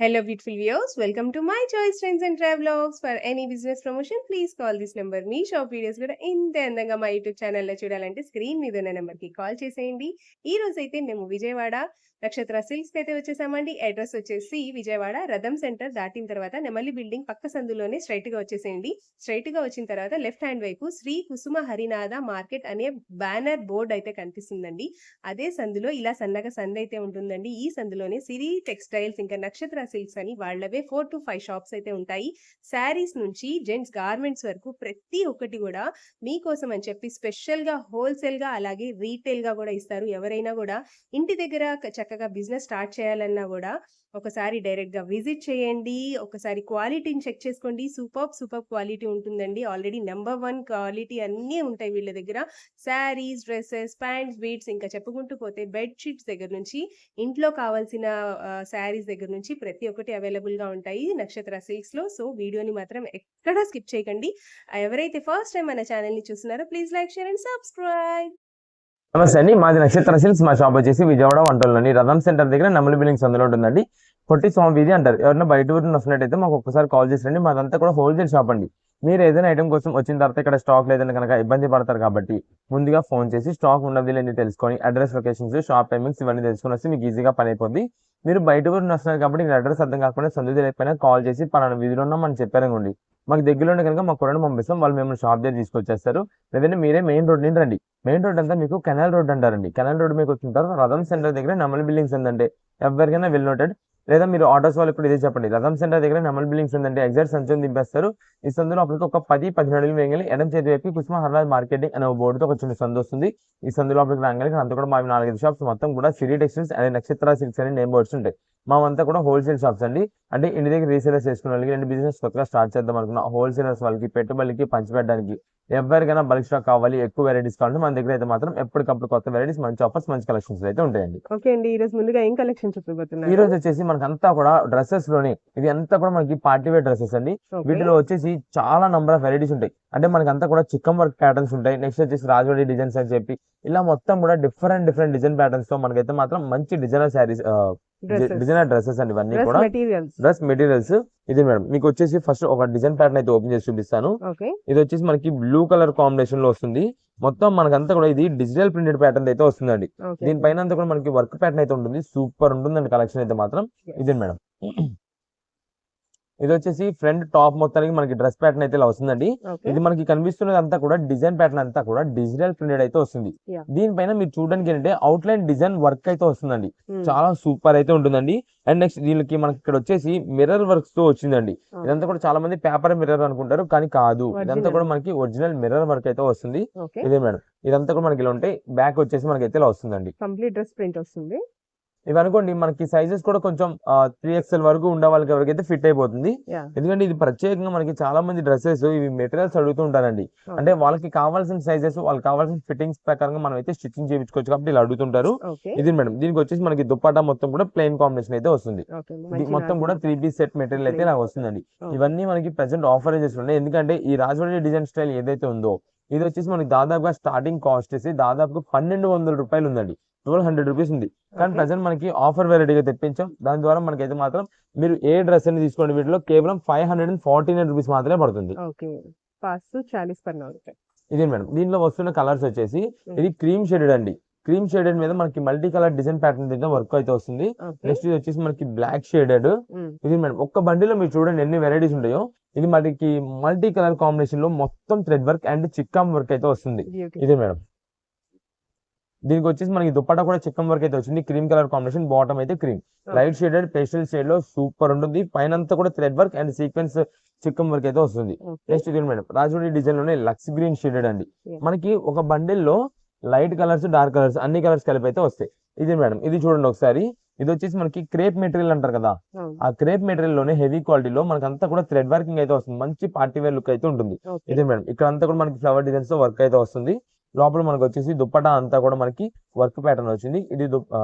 Hello, beautiful viewers. Welcome to my choice trends and travelogs. For any business promotion, please call this number. Me shop videos కూడా ఇంత అందంగా మా YouTube ఛానల్లో చూడాలంటే screen మీద ఉన్న నెంబర్కి కాల్ చేసేయండి. ఈ రోజు అయితే మేము విజయవాడ నక్షత్ర సిల్క్స్ అయితే వచ్చేసామండి. అడ్రస్ వచ్చేసి విజయవాడ రథం సెంటర్ దాటిన తర్వాత నెమలి బిల్డింగ్ పక్క సందులోనే స్ట్రైట్ గా వచ్చేసేయండి. స్ట్రైట్ గా వచ్చిన తర్వాత లెఫ్ట్ హ్యాండ్ వైపు శ్రీ కుసుమ హరినాథ మార్కెట్ అనే బ్యానర్ బోర్డ్ అయితే కనిపిస్తుందండి. అదే సందులో ఇలా సన్నగా సందు అయితే ఉంటుందండి. ఈ సందులోనే సిరి టెక్స్టైల్స్ ఇంకా నక్షత్ర సిల్క్స్ అని వాళ్ళవే 4 to 5 షాప్స్ అయితే ఉంటాయి. శారీస్ నుంచి జెంట్స్ గార్మెంట్స్ వరకు ప్రతి ఒక్కటి కూడా మీకోసం అని చెప్పి స్పెషల్ గా హోల్సేల్ గా అలాగే రీటైల్ గా కూడా ఇస్తారు. ఎవరైనా కూడా ఇంటి దగ్గర చక్కగా బిజినెస్ స్టార్ట్ చేయాలన్నా కూడా ఒకసారి డైరెక్ట్ గా విజిట్ చేయండి. ఒకసారి క్వాలిటీని చెక్ చేసుకోండి. సూపర్ క్వాలిటీ ఉంటుందండి. ఆల్రెడీ నెంబర్ 1 క్వాలిటీ అన్నీ ఉంటాయి వీళ్ళ దగ్గర. శారీస్, డ్రెస్సెస్, ప్యాంట్స్, బీట్స్ ఇంకా చెప్పుకుంటూ పోతే బెడ్ షీట్స్ దగ్గర నుంచి ఇంట్లో కావాల్సిన శారీస్ దగ్గర నుంచి ప్రతి ఒక్కటి అవైలబుల్ గా ఉంటాయి నక్షత్ర సిల్క్స్ లో. సో వీడియోని మాత్రం ఎక్కడా స్కిప్ చేయకండి. ఎవరైతే ఫస్ట్ టైం మన ఛానల్ ని చూస్తున్నారో please like, share and subscribe. నమస్తే అండి, మాది నక్షత్ర సిల్క్స్. మా షాప్ వచ్చేసి విజయవాడ వంటల్లోని రథం సెంటర్ దగ్గర నెమలి బిల్డింగ్స్ అందులో ఉంటుందండి. పొట్టి స్వామి వీధి అంటారు. ఎవరైనా బయట ఊరిని వస్తున్నట్టయితే మాకు ఒక్కసారి కాల్ చేసి మాదంతా కూడా హోల్సేల్ షాప్ అండి. మీరు ఏదైనా ఐటమ్ కోసం వచ్చిన తర్వాత ఇక్కడ స్టాక్ లేదని కనుక ఇబ్బంది పడతారు కాబట్టి ముందుగా ఫోన్ చేసి స్టాక్ ఉన్నది లేని తెలుసుకొని అడ్రస్, లొకేషన్స్, షాప్ టైమింగ్స్ ఇవన్నీ తెలుసుకుని వస్తే మీకు ఈజీగా పని అయిపోద్ది. మీరు బయట ఊరిని వస్తున్నారు కాబట్టి ఇక్కడ అడ్రస్ అర్థం కాకుండా సందు లేకపోయినా కాల్ చేసి పలానా వీధిలో ఉన్నాం అని చెప్పారనుకోండి, మాకు దగ్గరలో ఉంటే కనుక మా కొరను పంపిస్తాం. వాళ్ళు మేము షాప్ దగ్గర తీసుకొచ్చేస్తారు. లేదంటే మీరే మెయిన్ రోడ్ నుండి రండి. మెయిన్ రోడ్ అంతా మీకు కెనాల్ రోడ్ అంటారండి. కెనాల్ రోడ్ మీకు వచ్చిన తర్వాత రథం సెంటర్ దగ్గర నెమలి బిల్డింగ్స్ ఉందంటే ఎవరికైనా వెల్ నోటెడ్. లేదా మీరు ఆటోస్ వాళ్ళు కూడా ఇదే చెప్పండి, రథం సెంటర్ దగ్గర నెమలి బిల్డింగ్స్ ఉందంటే ఎగ్జాక్ట్ సంచుని దింపేస్తారు. ఈ సందులో అప్పటికి ఒక 10-15 అడుగులు వేయగలి ఎడం చేతి వైపు కుసుమ హరినాథ్ మార్కెటింగ్ అనే బోర్డుతో ఒక చిన్న సందు వస్తుంది. ఈ సందులో అప్పటికి రాగాలి అంతా కూడా మా 4-5 షాప్స్ మొత్తం కూడా సిరి టెక్స్టైల్స్ అనే నక్షత్ర సిల్క్స్ అనే నేమ్ బోర్డ్స్ ఉంటాయి. మావంతా కూడా హోల్సేల్ షాప్స్ అండి. అంటే ఇంటి దగ్గర రీసేలర్స్ చేసుకున్న వాళ్ళకి, రెండు బిజినెస్ కొత్తగా స్టార్ట్ చేద్దాం అనుకున్న హోల్సేలర్స్ వాళ్ళకి, పెట్టుబడికి పంచిపెట్టడానికి, ఎవరికైనా బల్క్ స్టాక్ కావాలి, ఎక్కువ వెరైటీస్ కావాలి, మన దగ్గర అయితే మాత్రం ఎప్పటికప్పుడు కొత్త వెరైటీస్, మంచి ఆఫర్స్, మంచి కలెక్షన్స్ అయితే ఉంటాయండి. ఓకే అండి, ఈ రోజు ముందుగా ఏం కలెక్షన్ చూపిపోతున్నారు? ఈ రోజు వచ్చేసి మనకి అంతా కూడా డ్రెస్సెస్ లోనే, ఇది అంతా కూడా మనకి పార్టీ వేర్ డ్రెస్సెస్ అండి. వీటిలో వచ్చేసి చాలా నంబర్ ఆఫ్ వెరైటీస్ ఉంటాయి. అంటే మనకి అంతా కూడా చిక్కం వర్క్ ప్యాటర్న్స్ ఉంటాయి. నెక్స్ట్ వచ్చేసి రాజవాడి డిజైన్స్ అని చెప్పి ఇలా మొత్తం కూడా డిఫరెంట్ డిజైన్ ప్యాటర్న్స్ తో మనకైతే మాత్రం మంచి డిజైనర్ శారీస్, డిజైనర్ డ్రెస్సెస్ అండి. ఇవన్నీ కూడా డ్రెస్ మెటీరియల్స్. ఇది మేడం మీకు వచ్చేసి ఫస్ట్ ఒక డిజైన్ ప్యాటర్న్ అయితే ఓపెన్ చేసి చూపిస్తాను. ఇది వచ్చేసి మనకి బ్లూ కలర్ కాంబినేషన్ లో వస్తుంది. మొత్తం మనకంతా కూడా ఇది డిజిటల్ ప్రింటెడ్ ప్యాటర్న్ అయితే వస్తుందండి. దీనిపైన అంతా కూడా మనకి వర్క్ ప్యాటర్న్ అయితే ఉంటుంది. సూపర్ ఉంటుందండి కలెక్షన్ అయితే మాత్రం. ఇది మేడం, ఇది వచ్చేసి ఫ్రంట్ టాప్ మొత్తానికి మనకి డ్రెస్ ప్యాటర్న్ అయితే ఇలా వస్తుందండి. ఇది మనకి కనిపిస్తున్నది అంతా కూడా డిజైన్ ప్యాటర్న్ అంతా కూడా డిజిటల్ ప్రింటెడ్ అయితే వస్తుంది. దీనిపైన మీరు చూడడానికి ఏంటంటే అవుట్ లైన్ డిజైన్ వర్క్ అయితే వస్తుందండి. చాలా సూపర్ అయితే ఉంటుందండి. అండ్ నెక్స్ట్ దీనికి మనకి ఇక్కడ వచ్చేసి మిర్రర్ వర్క్స్ తో వచ్చిందండి. ఇదంతా కూడా చాలా మంది పేపర్ మిర్రర్ అనుకుంటారు, కానీ కాదు. ఇదంతా కూడా మనకి ఒరిజినల్ మిర్రర్ వర్క్ అయితే వస్తుంది. ఇదే మేడం, ఇదంతా కూడా మనకి ఇలా ఉంటాయి. బ్యాక్ వచ్చేసి మనకి అయితే ఇలా వస్తుందండి. కంప్లీట్ డ్రెస్ ప్రింట్ వస్తుంది. ఇవి అనుకోండి మనకి సైజెస్ కూడా కొంచెం 3XL వరకు ఉండే వాళ్ళకి ఎవరికైతే ఫిట్ అయిపోతుంది. ఎందుకంటే ఇది ప్రత్యేకంగా మనకి చాలా మంది డ్రెస్సెస్ ఇవి మెటీరియల్స్ అడుగుతూ ఉంటారండి. అంటే వాళ్ళకి కావాల్సిన సైజెస్, వాళ్ళకి కావాల్సిన ఫిట్టింగ్స్ ప్రకారంగా మనం అయితే స్టిచ్చింగ్ చేయించుకోవచ్చు కాబట్టి ఇలా అడుగుతుంటారు. ఇది మేడం, దీనికి వచ్చేసి మనకి దుప్పటా మొత్తం కూడా ప్లెయిన్ కాంబినేషన్ అయితే వస్తుంది. మొత్తం కూడా 3 పీస్ సెట్ మెటీరియల్ అయితే ఇలా వస్తుందండి. ఇవన్నీ మనకి ప్రెసెంట్ ఆఫర్ చేస్తున్నాయి. ఎందుకంటే ఈ రాజవాడి డిజైన్ స్టైల్ ఏదైతే ఉందో ఇది వచ్చేసి మనకి దాదాపుగా స్టార్టింగ్ కాస్ట్ వచ్చేసి దాదాపుగా 1200 రూపాయలు ఉందండి. 1200 రూపీస్ ఉంది. కానీ ప్రజెంట్ మనకి ఆఫర్ వెరైటీగా తెప్పించాం. దాని ద్వారా మనకైతే మాత్రం మీరు ఏ డ్రెస్ అని తీసుకోండి వీటిలో కేవలం 549 రూపీస్ మాత్రమే పడుతుంది. ఇది మేడం, దీనిలో వస్తున్న కలర్స్ వచ్చేసి ఇది క్రీమ్ షేడెడ్ అండి. క్రీమ్ షేడెడ్ మీద మనకి మల్టీ కలర్ డిజైన్ ప్యాటర్న్ అయితే వర్క్ అయితే వస్తుంది. నెక్స్ట్ ఇది వచ్చేసి మనకి బ్లాక్ షేడెడ్. ఇది మేడం, ఒక్క బండిలో మీరు చూడండి ఎన్ని వెరైటీస్ ఉంటాయో. ఇది మనకి మల్టీ కలర్ కాంబినేషన్ లో మొత్తం థ్రెడ్ వర్క్ అండ్ చిక్కామ్ వర్క్ అయితే వస్తుంది. ఇది మేడం, దీనికి వచ్చేసి మనకి దుప్పటా కూడా చిక్కం వర్క్ అయితే వచ్చింది. క్రీమ్ కలర్ కాంబినేషన్, బాటమ్ అయితే cream, light shaded pastel shade లో సూపర్ ఉంటుంది. పైన అంతా కూడా థ్రెడ్ వర్క్ అండ్ సీక్వెన్స్ చిక్కం వర్క్ అయితే వస్తుంది. నెక్స్ట్ ఇది మేడం, రాజవాడి డిజైన్ లోనే లక్స్ గ్రీన్ షేడెడ్ అండి. మనకి ఒక బండిల్ లో లైట్ కలర్స్, డార్క్ కలర్స్ అన్ని కలర్స్ కలిపి అయితే వస్తాయి. ఇది మేడం, ఇది చూడండి ఒకసారి. ఇది వచ్చేసి మనకి క్రేప్ మెటీరియల్ అంటారు కదా, ఆ క్రేప్ మెటీరియల్ లోనే హెవీ క్వాలిటీలో మనకి అంతా కూడా థ్రెడ్ వర్కింగ్ అయితే వస్తుంది. మంచి పార్టీ వేర్ లుక్ అయితే ఉంటుంది. ఇది మేడం, ఇక్కడ అంతా కూడా మనకి ఫ్లవర్ డిజైన్స్ తో వర్క్ అయితే వస్తుంది. లోపల మనకు వచ్చేసి దుప్పటా అంతా కూడా మనకి వర్క్ ప్యాటర్న్ వచ్చింది. ఇది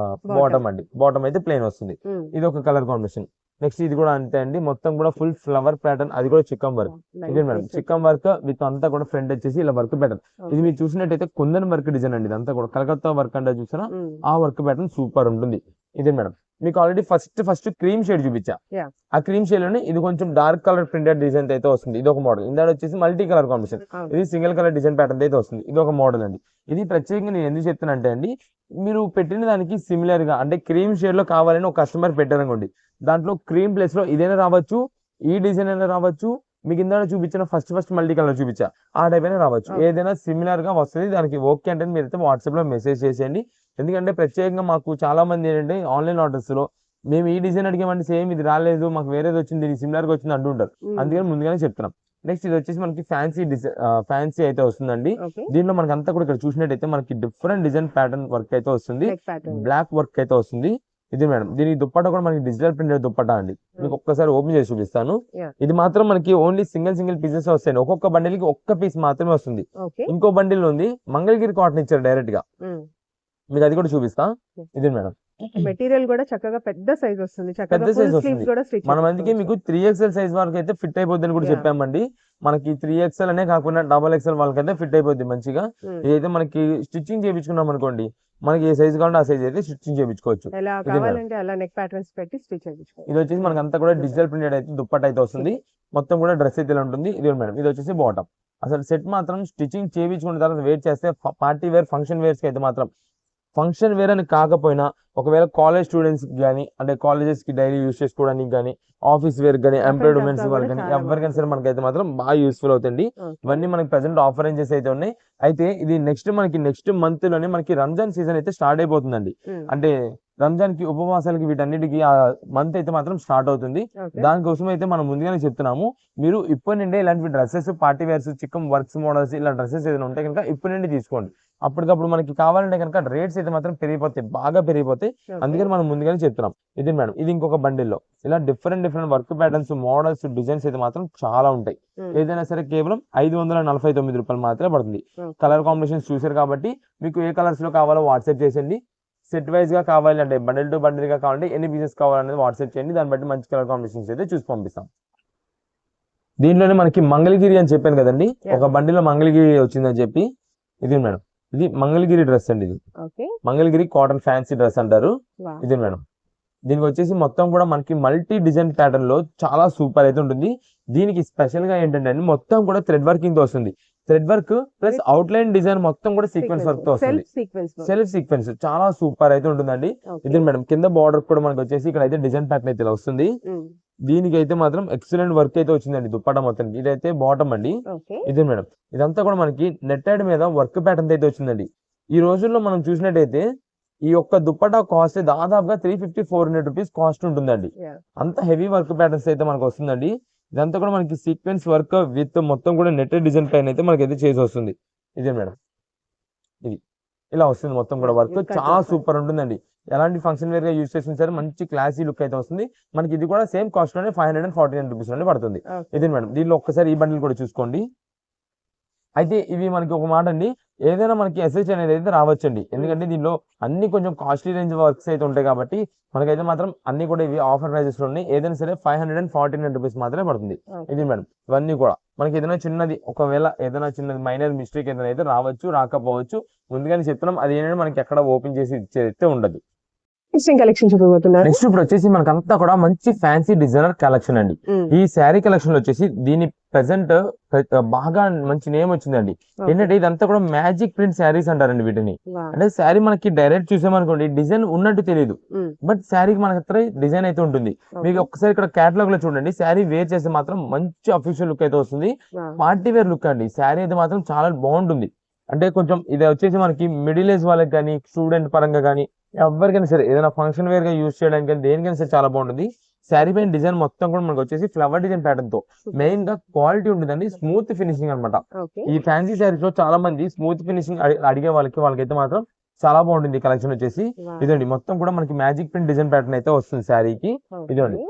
బాటమ్ అండి, బాటమ్ అయితే ప్లెయిన్ వస్తుంది. ఇది ఒక కలర్ కాంబినేషన్. నెక్స్ట్ ఇది కూడా అంతే అండి, మొత్తం కూడా ఫుల్ ఫ్లవర్ ప్యాటర్న్, అది కూడా చిక్కం వర్క్. ఇది మేడం, చిక్కం వర్క్ విత్ అంతా కూడా ఫ్రంట్ వచ్చేసి ఇలా వర్క్ ప్యాటర్న్. ఇది మీరు చూసినట్టయితే కుందన్ వర్క్ డిజైన్ అండి. ఇదంతా కూడా కలకత్తా వర్క్ అంటే చూసారా, ఆ వర్క్ ప్యాటర్న్ సూపర్ ఉంటుంది. ఇది మేడం, మీకు ఆల్రెడీ ఫస్ట్ క్రీమ్ షేడ్ చూపించా. Yeah. ఆ క్రీమ్ షేడ్ లోనే ఇది కొంచెం డార్క్ కలర్ ప్రింటెడ్ డిజైన్ అయితే వస్తుంది. ఇది ఒక మోడల్. ఇందాక వచ్చేసి మల్టీ కలర్ కాంబినేషన్. అవును. ఇది సింగిల్ కలర్ డిజైన్ ప్యాటర్న్ అయితే వస్తుంది. ఇది ఒక మోడల్ అండి. ఇది ప్రత్యేకంగా నేను ఎందుకు చెప్తున్నా అంటే అండి, మీరు పెట్టిన దానికి సిమిలర్ గా అంటే క్రీమ్ షేడ్ లో కావాలని ఒక కస్టమర్ పెట్టారనుకోండి, దాంట్లో క్రీమ్ ప్లేస్ లో ఇదైనా రావచ్చు, ఈ డిజైన్ అయినా రావచ్చు, మీకు ఇందాక చూపించిన ఫస్ట్ మల్టీ కలర్ చూపించా ఆ టైప్ అయినా రావచ్చు. Okay. ఏదైనా సిమిలర్ గా వస్తుంది. దానికి ఓకే అంటే మీరైతే వాట్సాప్ లో మెసేజ్ చేసేయండి. ఎందుకంటే ప్రత్యేకంగా మాకు చాలా మంది ఏంటంటే ఆన్లైన్ ఆర్డర్స్ లో మేము ఈ డిజైన్ అడిగామంటే సేమ్ ఇది రాలేదు, మాకు వేరేది వచ్చింది, ఇది సిమిలర్ గా వచ్చింది అంటుంటారు. అందుకని ముందుగానే చెప్తున్నాం. నెక్స్ట్ ఇది వచ్చేసి మనకి ఫ్యాన్సీ అయితే వస్తుందండి. ఓకే. దీనిలో మనకి అంతా కూడా ఇక్కడ చూసినట్టయితే మనకి డిఫరెంట్ డిజైన్ ప్యాటర్న్ వర్క్ అయితే వస్తుంది. Neck pattern. బ్లాక్ వర్క్ అయితే వస్తుంది. ఇది మేడం, దీనికి దుప్పట్టా కూడా మనకి డిజిటల్ ప్రింటెడ్ దుప్పట్టా అండి. మీకు ఒక్కసారి ఓపెన్ చేసి చూపిస్తాను. Yeah. ఇది మాత్రం మనకి ఓన్లీ సింగిల్ పీసెస్ వస్తాయి. ఒక్కొక్క బండిల్ కి ఒక్క పీస్ మాత్రమే వస్తుంది. ఓకే. ఇంకో బండిల్ ఉంది మంగళగిరి కాటన్ ఇచ్చారు డైరెక్ట్ గా. మీకు అది కూడా చూపిస్తా. ఇది మేడం, మెటీరియల్ కూడా చక్కగా పెద్ద సైజ్ వస్తుంది. చక్కగా పెద్ద ఫుల్ size స్లీవ్స్ వస్తుంది. కూడా స్టిచ్ మన మందికి మీకు 3XL సైజ్ వరకు అయితే ఫిట్ అయిపోద్ది కూడా Yeah. చెప్పామండి. మనకి 3XL అనే కాకుండా XXL వాళ్ళకైతే ఫిట్ అయిపోద్ది మంచిగా. ఇదైతే మనకి స్టిచ్చింగ్ చేయించుకున్నాం అనుకోండి, మనకి ఏ సైజ్ కావాలంటే ఆ సైజ్ అయితే స్టిచ్చింగ్ చేయించుకోవచ్చు. ఎలా ఇది మేడం. కావాలంటే అలా నెక్ ప్యాటర్న్స్ పెట్టి స్టిచ్ చేయించుకోవాలి. ఇది వచ్చేసి మనకి అంతా కూడా డిజిటల్ ప్రింటెడ్ అయితే దుప్పట్ట అయితే వస్తుంది. మొత్తం కూడా డ్రెస్ అయితే ఇలా ఉంటుంది. ఇది మేడం, ఇది వచ్చేసి బాటమ్. అసలు సెట్ మాత్రం స్టిచ్చింగ్ చేయించుకున్న తర్వాత వేర్ చేస్తే పార్టీ వేర్ ఫంక్షన్ వేర్స్ కి అయితే మాత్రం, ఫంక్షన్ వేర్ అని కాకపోయినా ఒకవేళ కాలేజ్ స్టూడెంట్స్ కానీ అంటే కాలేజెస్ కి డైలీ యూస్ చేసుకోవడానికి కానీ, ఆఫీస్ వేర్ కానీ, ఎంప్లాయిడ్ ఉమెన్స్ అంతా వాళ్ళకి కూడా కానీ చాలా ఎవరికైనా సరే మనకైతే మాత్రం బాగా యూస్ఫుల్ అవుతుంది. ఇవన్నీ మనకి ప్రెసెంట్ ఆఫర్ రేంజెస్ అయితే ఉన్నాయి. అయితే ఇది నెక్స్ట్ మంత్ లోనే మనకి రంజాన్ సీజన్ అయితే స్టార్ట్ అయిపోతుందండి. అంటే రంజాన్ కి ఉపవాసాలకి వీటన్నిటికి ఆ మంత్ అయితే మాత్రం స్టార్ట్ అవుతుంది. దానికోసం అయితే మనం ముందుగానే చెప్తున్నాము, మీరు ఇప్పటి నుండే ఇలాంటి డ్రెస్సెస్, పార్టీ వేర్స్, చిక్కం వర్క్స్ మోడల్స్ ఇలా డ్రెస్సెస్ ఏదైనా ఉంటే కనుక ఇప్పటి నుండి తీసుకోండి. అప్పటికప్పుడు మనకి కావాలంటే కనుక రేట్స్ అయితే మాత్రం పెరిగిపోతాయి, బాగా పెరిగిపోతాయి. అందుకని మనం ముందుగానే చెప్తున్నాం. ఇది మేడం, ఇది ఇంకొక బండిల్లో ఇలా different work patterns, models, designs అయితే మాత్రం చాలా ఉంటాయి. ఏదైనా సరే కేవలం 549 రూపాయలు మాత్రమే పడుతుంది. కలర్ కాంబినేషన్స్ చూసారు కాబట్టి మీకు ఏ కలర్స్ లో కావాలో వాట్సాప్ చేసేయండి. సెట్ వైజ్ గా కావాలి అంటే బండిల్ టు బండిల్ గా కావాలంటే ఎన్ని పీసెస్ కావాలనేది వాట్సాప్ చేయండి. దాన్ని బట్టి మంచి కలర్ కాంబినేషన్స్ అయితే చూసి పంపిస్తాం. దీంట్లోనే మనకి మంగళగిరి అని చెప్పాను కదండి, ఒక బండిలో మంగళగిరి వచ్చిందని చెప్పి. ఇది మేడం, ఇది మంగళగిరి డ్రెస్ అండి. ఇది మంగళగిరి కాటన్ ఫ్యాన్సీ డ్రెస్ అంటారు. ఇది మేడం, దీనికి వచ్చేసి మొత్తం కూడా మనకి మల్టీ డిజైన్ ప్యాటర్న్ లో చాలా సూపర్ అయితే ఉంటుంది. దీనికి స్పెషల్ గా ఏంటంటే అండి, మొత్తం కూడా థ్రెడ్ వర్కింగ్ తో వస్తుంది. Thread work plus out line design మొత్తం కూడా సీక్వెన్స్ వర్క్ తో వస్తుంది. సెల్ఫ్ సీక్వెన్స్ చాలా సూపర్ అయితే ఉంటుందండి. ఇది మేడం, కింద బార్డర్ కూడా మనకి వచ్చేసి ఇక్కడ అయితే డిజైన్ ప్యాటర్న్ అయితే ఇలా వస్తుంది. దీనికి అయితే మాత్రం ఎక్సలెంట్ వర్క్ అయితే వచ్చిందండి దుప్పట్టా మొత్తం. ఇదైతే బాటమ్ అండి. ఇది మేడం, ఇదంతా కూడా మనకి నెట్టెడ్ మీద వర్క్ ప్యాటర్న్ అయితే వచ్చిందండి. ఈ రోజుల్లో మనం చూసినట్టయితే ఈ యొక్క దుప్పట్టా కాస్ట్ దాదాపుగా 350-400 రూపీస్ కాస్ట్ ఉంటుందండి. అంత హెవీ వర్క్ ప్యాటర్న్స్ అయితే మనకు వస్తుందండి. ఇదంతా కూడా మనకి సీక్వెన్స్ వర్క్ విత్ మొత్తం కూడా నెట్టెడ్ డిజైన్ పైన అయితే మనకైతే చేసి వస్తుంది. ఇదే మేడం, ఇది ఇలా వస్తుంది మొత్తం కూడా వర్క్ చాలా సూపర్ ఉంటుందండి. ఎలాంటి ఫంక్షన్ వేర్ గా యూజ్ చేసిన సరే మంచి క్లాసీ లుక్ అయితే వస్తుంది. మనకి ఇది కూడా సేమ్ కాస్ట్ లోనే 549 రూపీస్ లోనే పడుతుంది. ఇది మేడం, దీనిలో ఒక్కసారి ఈ బండిల్ కూడా చూసుకోండి. అయితే ఇవి మనకి ఒక మాట అండి, ఏదైనా మనకి ఎస్హెచ్ అనేది అయితే రావచ్చండి. ఎందుకంటే దీనిలో అన్ని కొంచెం కాస్ట్లీ రేంజ్ వర్క్స్ అయితే ఉంటాయి కాబట్టి మనకైతే మాత్రం అన్ని కూడా ఇవి ఆఫర్ ప్రైజెస్ లో ఉన్నాయి. ఏదైనా సరే 549 రూపీస్ మాత్రమే పడుతుంది. ఇది మేడం, ఇవన్నీ కూడా మనకి ఏదైనా చిన్నది, ఒకవేళ ఏదైనా చిన్నది మైనర్ మిస్టేక్ ఏదైనా అయితే రావచ్చు, రాకపోవచ్చు. ముందుగానే చెప్తున్నాం. అది ఏంటంటే మనకి ఎక్కడ ఓపెన్ చేసి ఇచ్చేదైతే ఉండదు. కలెక్షన్ చూడబోతున్నారు. నెక్స్ట్ ఇప్పుడు వచ్చేసి మనకంతా కూడా మంచి ఫ్యాన్సీ డిజైనర్ కలెక్షన్ అండి. ఈ శారీ కలెక్షన్ లో వచ్చేసి దీని ప్రెసెంట్ బాగా మంచి నేమ్ వచ్చిందండి. ఏంటంటే ఇదంతా కూడా మ్యాజిక్ ప్రింట్ శారీస్ అంటారండి వీటిని. అంటే శారీ మనకి డైరెక్ట్ చూసామనుకోండి డిజైన్ ఉన్నట్టు తెలియదు, బట్ శారీకి మనకి డిజైన్ అయితే ఉంటుంది. మీకు ఒక్కసారి ఇక్కడ కేటలాగ్ లో చూడండి, శారీ వేర్ చేస్తే మాత్రం మంచి అఫీషియల్ లుక్ అయితే వస్తుంది. పార్టీ వేర్ లుక్ అండి. శారీ అయితే మాత్రం చాలా బాగుంటుంది. అంటే కొంచెం ఇది వచ్చేసి మనకి మిడిల్ ఏజ్ వాళ్ళకి కానీ, స్టూడెంట్ పరంగా కానీ, ఎవరికైనా సరే ఏదైనా ఫంక్షన్ వేర్ గా యూజ్ చేయడానికి కానీ దేనికైనా సరే చాలా బాగుంటుంది. శారీ పైన డిజైన్ మొత్తం కూడా మనకు వచ్చేసి ఫ్లవర్ డిజైన్ ప్యాటర్న్ తో మెయిన్ గా క్వాలిటీ ఉంటుందండి. స్మూత్ ఫినిషింగ్ అనమాట. ఈ ఫ్యాన్సీ శారీస్ లో చాలా మంది స్మూత్ ఫినిషింగ్ అడిగే వాళ్ళకైతే మాత్రం చాలా బాగుంటుంది. కలెక్షన్ వచ్చేసి ఇదండి, మొత్తం కూడా మనకి మ్యాజిక్ ప్రింట్ డిజైన్ ప్యాటర్న్ అయితే వస్తుంది శారీకి. ఇదండి,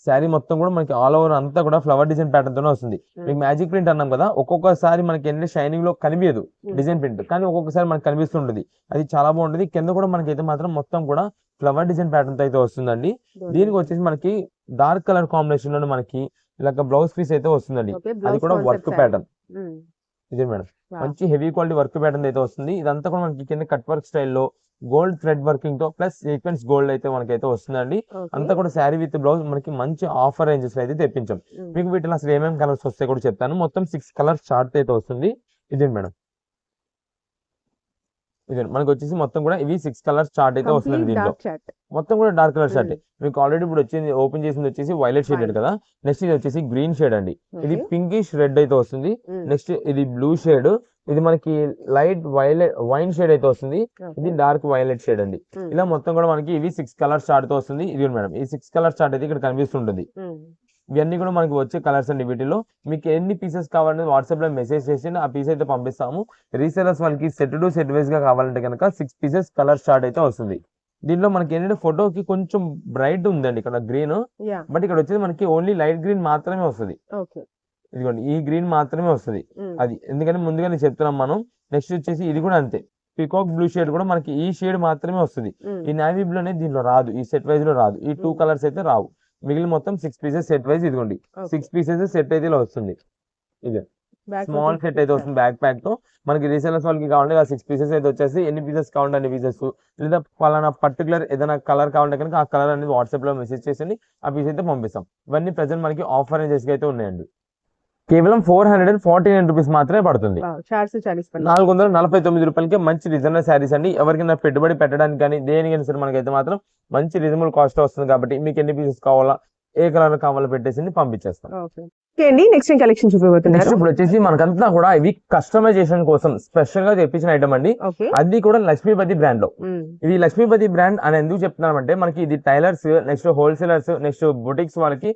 శారీ మొత్తం కూడా మనకి ఆల్ ఓవర్ అంతా కూడా ఫ్లవర్ డిజైన్ ప్యాటర్న్ తోనే వస్తుంది. మీకు మ్యాజిక్ ప్రింట్ అన్నాం కదా, ఒక్కొక్కసారి మనకి ఎన్ని షైనింగ్ లో కనిపించదు డిజైన్ ప్రింట్, కానీ ఒక్కొక్కసారి మనకి కనిపిస్తుంటుంది. అది చాలా బాగుంటుంది. కింద కూడా మనకి అయితే మాత్రం మొత్తం కూడా ఫ్లవర్ డిజైన్ ప్యాటర్న్ తో అయితే వస్తుందండి. దీనికి వచ్చేసి మనకి డార్క్ కలర్ కాంబినేషన్ లో మనకి ఇలా బ్లౌజ్ పీస్ అయితే వస్తుందండి. అది కూడా వర్క్ ప్యాటర్న్. ఇదే మేడం, మంచి హెవీ క్వాలిటీ వర్క్ ప్యాటర్న్ అయితే వస్తుంది. ఇదంతా కూడా మనకి కింద కట్ వర్క్ స్టైల్లో గోల్డ్ థ్రెడ్ వర్కింగ్ తో ప్లస్ సీక్వెన్స్ గోల్డ్ అయితే మనకైతే వస్తుందండి. ఓకే. అంతా కూడా శారీ విత్ బ్లౌజ్ మనకి మంచి ఆఫర్ రేంజెస్ అయితే తెప్పించాం. మీకు వీటిలో అసలు ఏమేమి కలర్స్ వస్తాయి కూడా చెప్తాను. మొత్తం 6 కలర్స్ చార్ట్ అయితే వస్తుంది. ఇదే మేడం, ఇదే మనకి వచ్చేసి మొత్తం కూడా ఇవి 6 కలర్స్ చార్ట్ అయితే వస్తుంది. కంప్లీట్ దీంట్లో డార్క్ చాట్. మొత్తం కూడా డార్క్ కలర్ షర్ట్. మీకు ఆల్రెడీ ఇప్పుడు వచ్చింది ఓపెన్ చేసింది వచ్చేసి వైలెట్ షేడెడ్ కదా. నెక్స్ట్ ఇది వచ్చేసి గ్రీన్ షేడ్ అండి. ఇది పింకిష్ రెడ్ అయితే వస్తుంది. నెక్స్ట్ ఇది బ్లూ షేడ్. ఇది మనకి లైట్ వైన్ షేడ్ అయితే వస్తుంది. ఇది డార్క్ వైలెట్ షేడ్ అండి. ఇలా మొత్తం కూడా మనకి ఇవి 6 కలర్స్ చార్ట్ తో వస్తుంది. ఇది మేడం, ఈ 6 కలర్స్ చార్ట్ అయితే ఇక్కడ కనిపిస్తుంటుంది. ఇవన్నీ కూడా మనకి వచ్చే కలర్స్ అండి. వీటిలో మీకు ఎన్ని పీసెస్ కావాలని వాట్సాప్ లో మెసేజ్ చేసి ఆ పీస్ అయితే పంపిస్తాము. రీసెలర్స్ వాళ్ళకి సెట్ టు సెట్ వైజ్ గా కావాలంటే కనుక 6 పీసెస్ కలర్ చార్ట్ అయితే వస్తుంది. దీంట్లో మనకి ఏంటంటే ఫోటోకి కొంచెం బ్రైట్ ఉందండి ఇక్కడ గ్రీన్, బట్ ఇక్కడ వచ్చేది మనకి ఓన్లీ లైట్ గ్రీన్ మాత్రమే వస్తుంది. ఇదిగోండి ఈ గ్రీన్ మాత్రమే వస్తుంది. అది ఎందుకని ముందుగానే చెప్తున్నాం మనం. నెక్స్ట్ వచ్చేసి ఇది కూడా అంతే, పికాక్ బ్లూ షేడ్ కూడా మనకి ఈ షేడ్ మాత్రమే వస్తుంది. ఈ నావీ బ్లూ అనేది దీంట్లో రాదు, ఈ సెట్ వైజ్ లో రాదు. ఈ 2 కలర్స్ అయితే రావు. మిగిలిన మొత్తం 6 పీసెస్ సెట్ వైజ్. ఇదిగోండి 6 పీసెస్ సెట్ అయితే ఇలా వస్తుంది. ఇదే స్మాల్ సెట్ అయితే వస్తుంది బ్యాక్ ప్యాక్ తో. మనకి రీసెలర్స్ వాళ్ళకి కావాలంటే 6 పీసెస్ అయితే వచ్చేసి ఎన్ని పీసెస్ కావాలంటే అన్ని పీసెస్, లేదా పలానా పర్టికులర్ ఏదైనా కలర్ కావాలంటే కనుక ఆ కలర్ అనేది వాట్సాప్ లో మెసేజ్ చేసి ఆ పీస్ అయితే పంపిస్తాం. ఇవన్నీ ప్రజెంట్ మనకి ఆఫర్ రేంజెస్ అయితే ఉన్నాయండి. కేవలం 449 రూపీస్ మాత్రమే పడుతుంది. 449 రూపాయలకి మంచి రీజనబుల్ శారీస్ అండి. ఎవరికైనా పెట్టుబడి పెట్టడానికి కానీ దేనికైనా సరే మనకైతే మాత్రం మంచి రీజనబుల్ కాస్ట్ వస్తుంది. కాబట్టి మీకు ఎన్ని పీసెస్ కావాలా, ఏ కలర్ కావాలో పెట్టేసి పంపించేస్తాం. Next collection చూపిపోతున్నారు. ఇప్పుడు వచ్చేసి మనకంతా కూడా ఇవి కస్టమైజేషన్ కోసం స్పెషల్ గా తెప్పించిన ఐటమ్ అండి. అది కూడా లక్ష్మీపతి బ్రాండ్ లో. ఇది లక్ష్మీపతి బ్రాండ్ అని ఎందుకు చెప్తున్నామంటే మనకి ఇది tailors, next wholesalers, next boutiques వాళ్ళకి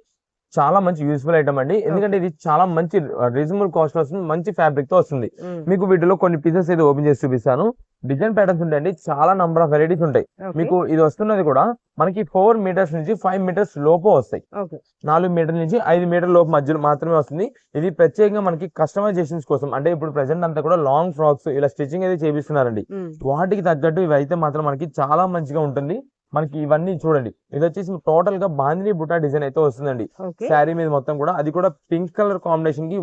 చాలా మంచి యూస్ఫుల్ ఐటమ్ అండి. ఎందుకంటే ఇది చాలా మంచి రీజనబుల్ కాస్ట్ వస్తుంది, మంచి ఫ్యాబ్రిక్ తో వస్తుంది. మీకు వీటిలో కొన్ని పీసెస్ అయితే ఓపెన్ చేసి చూపిస్తాను. డిజైన్ ప్యాటర్న్స్ ఉంటాయండి, చాలా నంబర్ ఆఫ్ వెరైటీస్ ఉంటాయి. మీకు ఇది వస్తున్నది కూడా మనకి 4 మీటర్స్ నుంచి 5 మీటర్స్ లోపు వస్తాయి. 4 మీటర్ల నుంచి 5 మీటర్ల లోపు మధ్యలో మాత్రమే వస్తుంది. ఇది ప్రత్యేకంగా మనకి కస్టమైజేషన్స్ కోసం, అంటే ఇప్పుడు ప్రెసెంట్ అంతా కూడా లాంగ్ ఫ్రాక్స్ ఇలా స్టిచ్చింగ్ అయితే చేపిస్తున్నారండి. వాటికి తగ్గట్టు ఇవి అయితే మాత్రం మనకి చాలా మంచిగా ఉంటుంది. మనకి ఇవన్నీ చూడండి, ఇది వచ్చేసి టోటల్ గా బాందిని బుటా డిజైన్ అయితే వస్తుందండి శారీ మీద మొత్తం కూడా. అది కూడా పింక్ కలర్ కాంబినేషన్ కి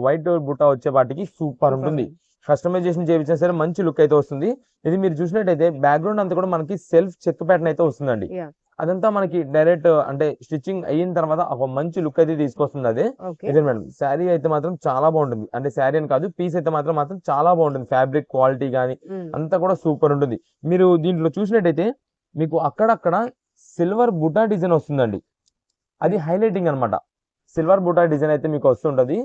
వైట్ బుటా వచ్చే వాటికి సూపర్ ఉంటుంది. కస్టమైజేషన్ చేయించినా సరే మంచి లుక్ అయితే వస్తుంది. ఇది మీరు చూసినట్టయితే బ్యాక్గ్రౌండ్ అంతా కూడా మనకి సెల్ఫ్ చెక్ ప్యాటర్న్ అయితే వస్తుందండి. అదంతా మనకి డైరెక్ట్ అంటే స్టిచ్చింగ్ అయిన తర్వాత ఒక మంచి లుక్ అయితే తీసుకొస్తుంది. అదే ఇదే మేడం, శారీ అయితే మాత్రం చాలా బాగుంటుంది. అంటే శారీ అని కాదు, పీస్ అయితే మాత్రం చాలా బాగుంటుంది. ఫ్యాబ్రిక్ క్వాలిటీ గానీ అంతా కూడా సూపర్ ఉంటుంది. మీరు దీంట్లో చూసినట్టయితే మీకు అక్కడక్కడ సిల్వర్ బుటా డిజైన్ వస్తుందండి. అది హైలైటింగ్ అనమాట. సిల్వర్ బుటా డిజైన్ అయితే మీకు వస్తుంటది,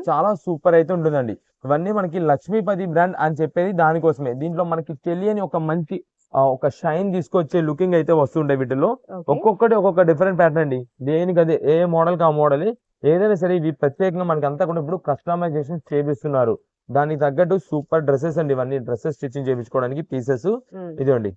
చాలా సూపర్ అయితే ఉంటుందండి. ఇవన్నీ మనకి లక్ష్మీపతి బ్రాండ్ అని చెప్పేది దానికోసమే. దీంట్లో మనకి తెలియని ఒక మంచి ఒక షైన్ తీసుకొచ్చే లుకింగ్ అయితే వస్తుంటాయి. వీటిలో ఒక్కొక్కటి ఒక్కొక్క డిఫరెంట్ ప్యాటర్న్ అండి. దేనికి అదే, ఏ మోడల్ కా మోడల్ ఏదైనా సరే ఇవి ప్రత్యేకంగా మనకి అంతా కూడా ఇప్పుడు కస్టమైజేషన్ చేపిస్తున్నారు. దానికి తగ్గట్టు సూపర్ డ్రెస్సెస్ అండి. ఇవన్నీ డ్రెస్సెస్ స్టిచ్చింగ్ చేయించుకోవడానికి పీసెస్. ఇదండి,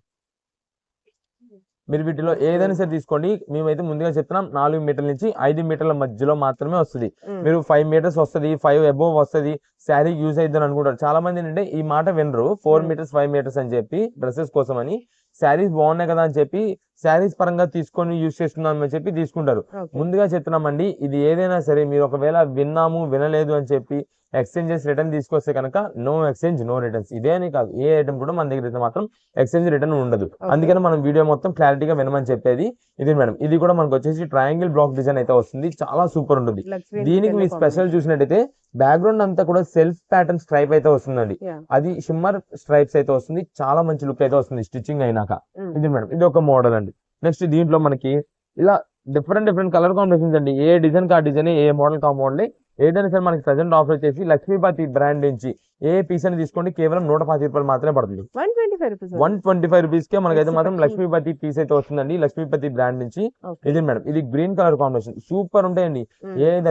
మీరు వీటిలో ఏదైనా సరే తీసుకోండి. మేమైతే ముందుగా చెప్తున్నాం 4 మీటర్ల నుంచి 5 మీటర్ల మధ్యలో మాత్రమే వస్తుంది. మీరు 5 మీటర్స్ వస్తుంది, 5 అబోవ్ వస్తుంది, శారీ యూజ్ అయిద్దని అనుకుంటారు. చాలా మంది ఏంటంటే ఈ మాట వినరు. 4 మీటర్స్ 5 మీటర్స్ అని చెప్పి డ్రెస్సెస్ కోసం అని, శారీస్ బాగున్నాయి కదా అని చెప్పి శారీస్ పరంగా తీసుకొని యూజ్ చేస్తున్నాం అని చెప్పి తీసుకుంటారు. ముందుగా చెప్తున్నామండి, ఇది ఏదైనా సరే మీరు ఒకవేళ విన్నాము వినలేదు అని చెప్పి ఎక్స్చేంజ్ చేసి రిటర్న్ తీసుకొస్తే కనుక నో ఎక్స్చేంజ్ నో రిటర్న్స్. ఇదే అని కాదు, ఏ ఐటమ్ కూడా మన దగ్గర అయితే మాత్రం ఎక్స్చేంజ్ రిటర్న్ ఉండదు. అందుకని మనం వీడియో మొత్తం క్లారిటీగా వినమని చెప్పేది. ఇది మేడం, ఇది కూడా మనకు వచ్చేసి ట్రయాంగిల్ బ్లాక్ డిజైన్ అయితే వస్తుంది, చాలా సూపర్ ఉంటుంది. దీనికి మీ స్పెషల్ చూసినట్టయితే బ్యాక్గ్రౌండ్ అంతా కూడా సెల్ఫ్ ప్యాటర్న్ స్ట్రైప్ అయితే వస్తుందండి. అది షిమ్మర్ స్ట్రైప్స్ అయితే వస్తుంది, చాలా మంచి లుక్ అయితే వస్తుంది స్టిచ్చింగ్ అయినాక. ఇది మేడం, ఇది ఒక మోడల్ అండి. నెక్స్ట్ దీంట్లో మనకి ఇలా డిఫరెంట్ కలర్ కాంబినేషన్స్ అండి. ఏ డిజైన్ కా డిజైన్, ఏ మోడల్ కా మోడల్, ఏదైనా సరే మనకి ప్రెసెంట్ ఆఫర్ వచ్చేసి లక్ష్మీపతి బ్రాండ్ నుంచి ఏ పీస్ అని తీసుకోండి కేవలం 110 రూపాయలు మాత్రమే పడుతుంది. 125 రూపీస్ కే మనకైతే మాత్రం లక్ష్మీపతి పీస్ అయితే వస్తుందండి లక్ష్మీపతి బ్రాండ్ నుంచి. ఇది మేడం, ఇది గ్రీన్ కలర్ కాంబినేషన్ సూపర్ ఉంటాయండి.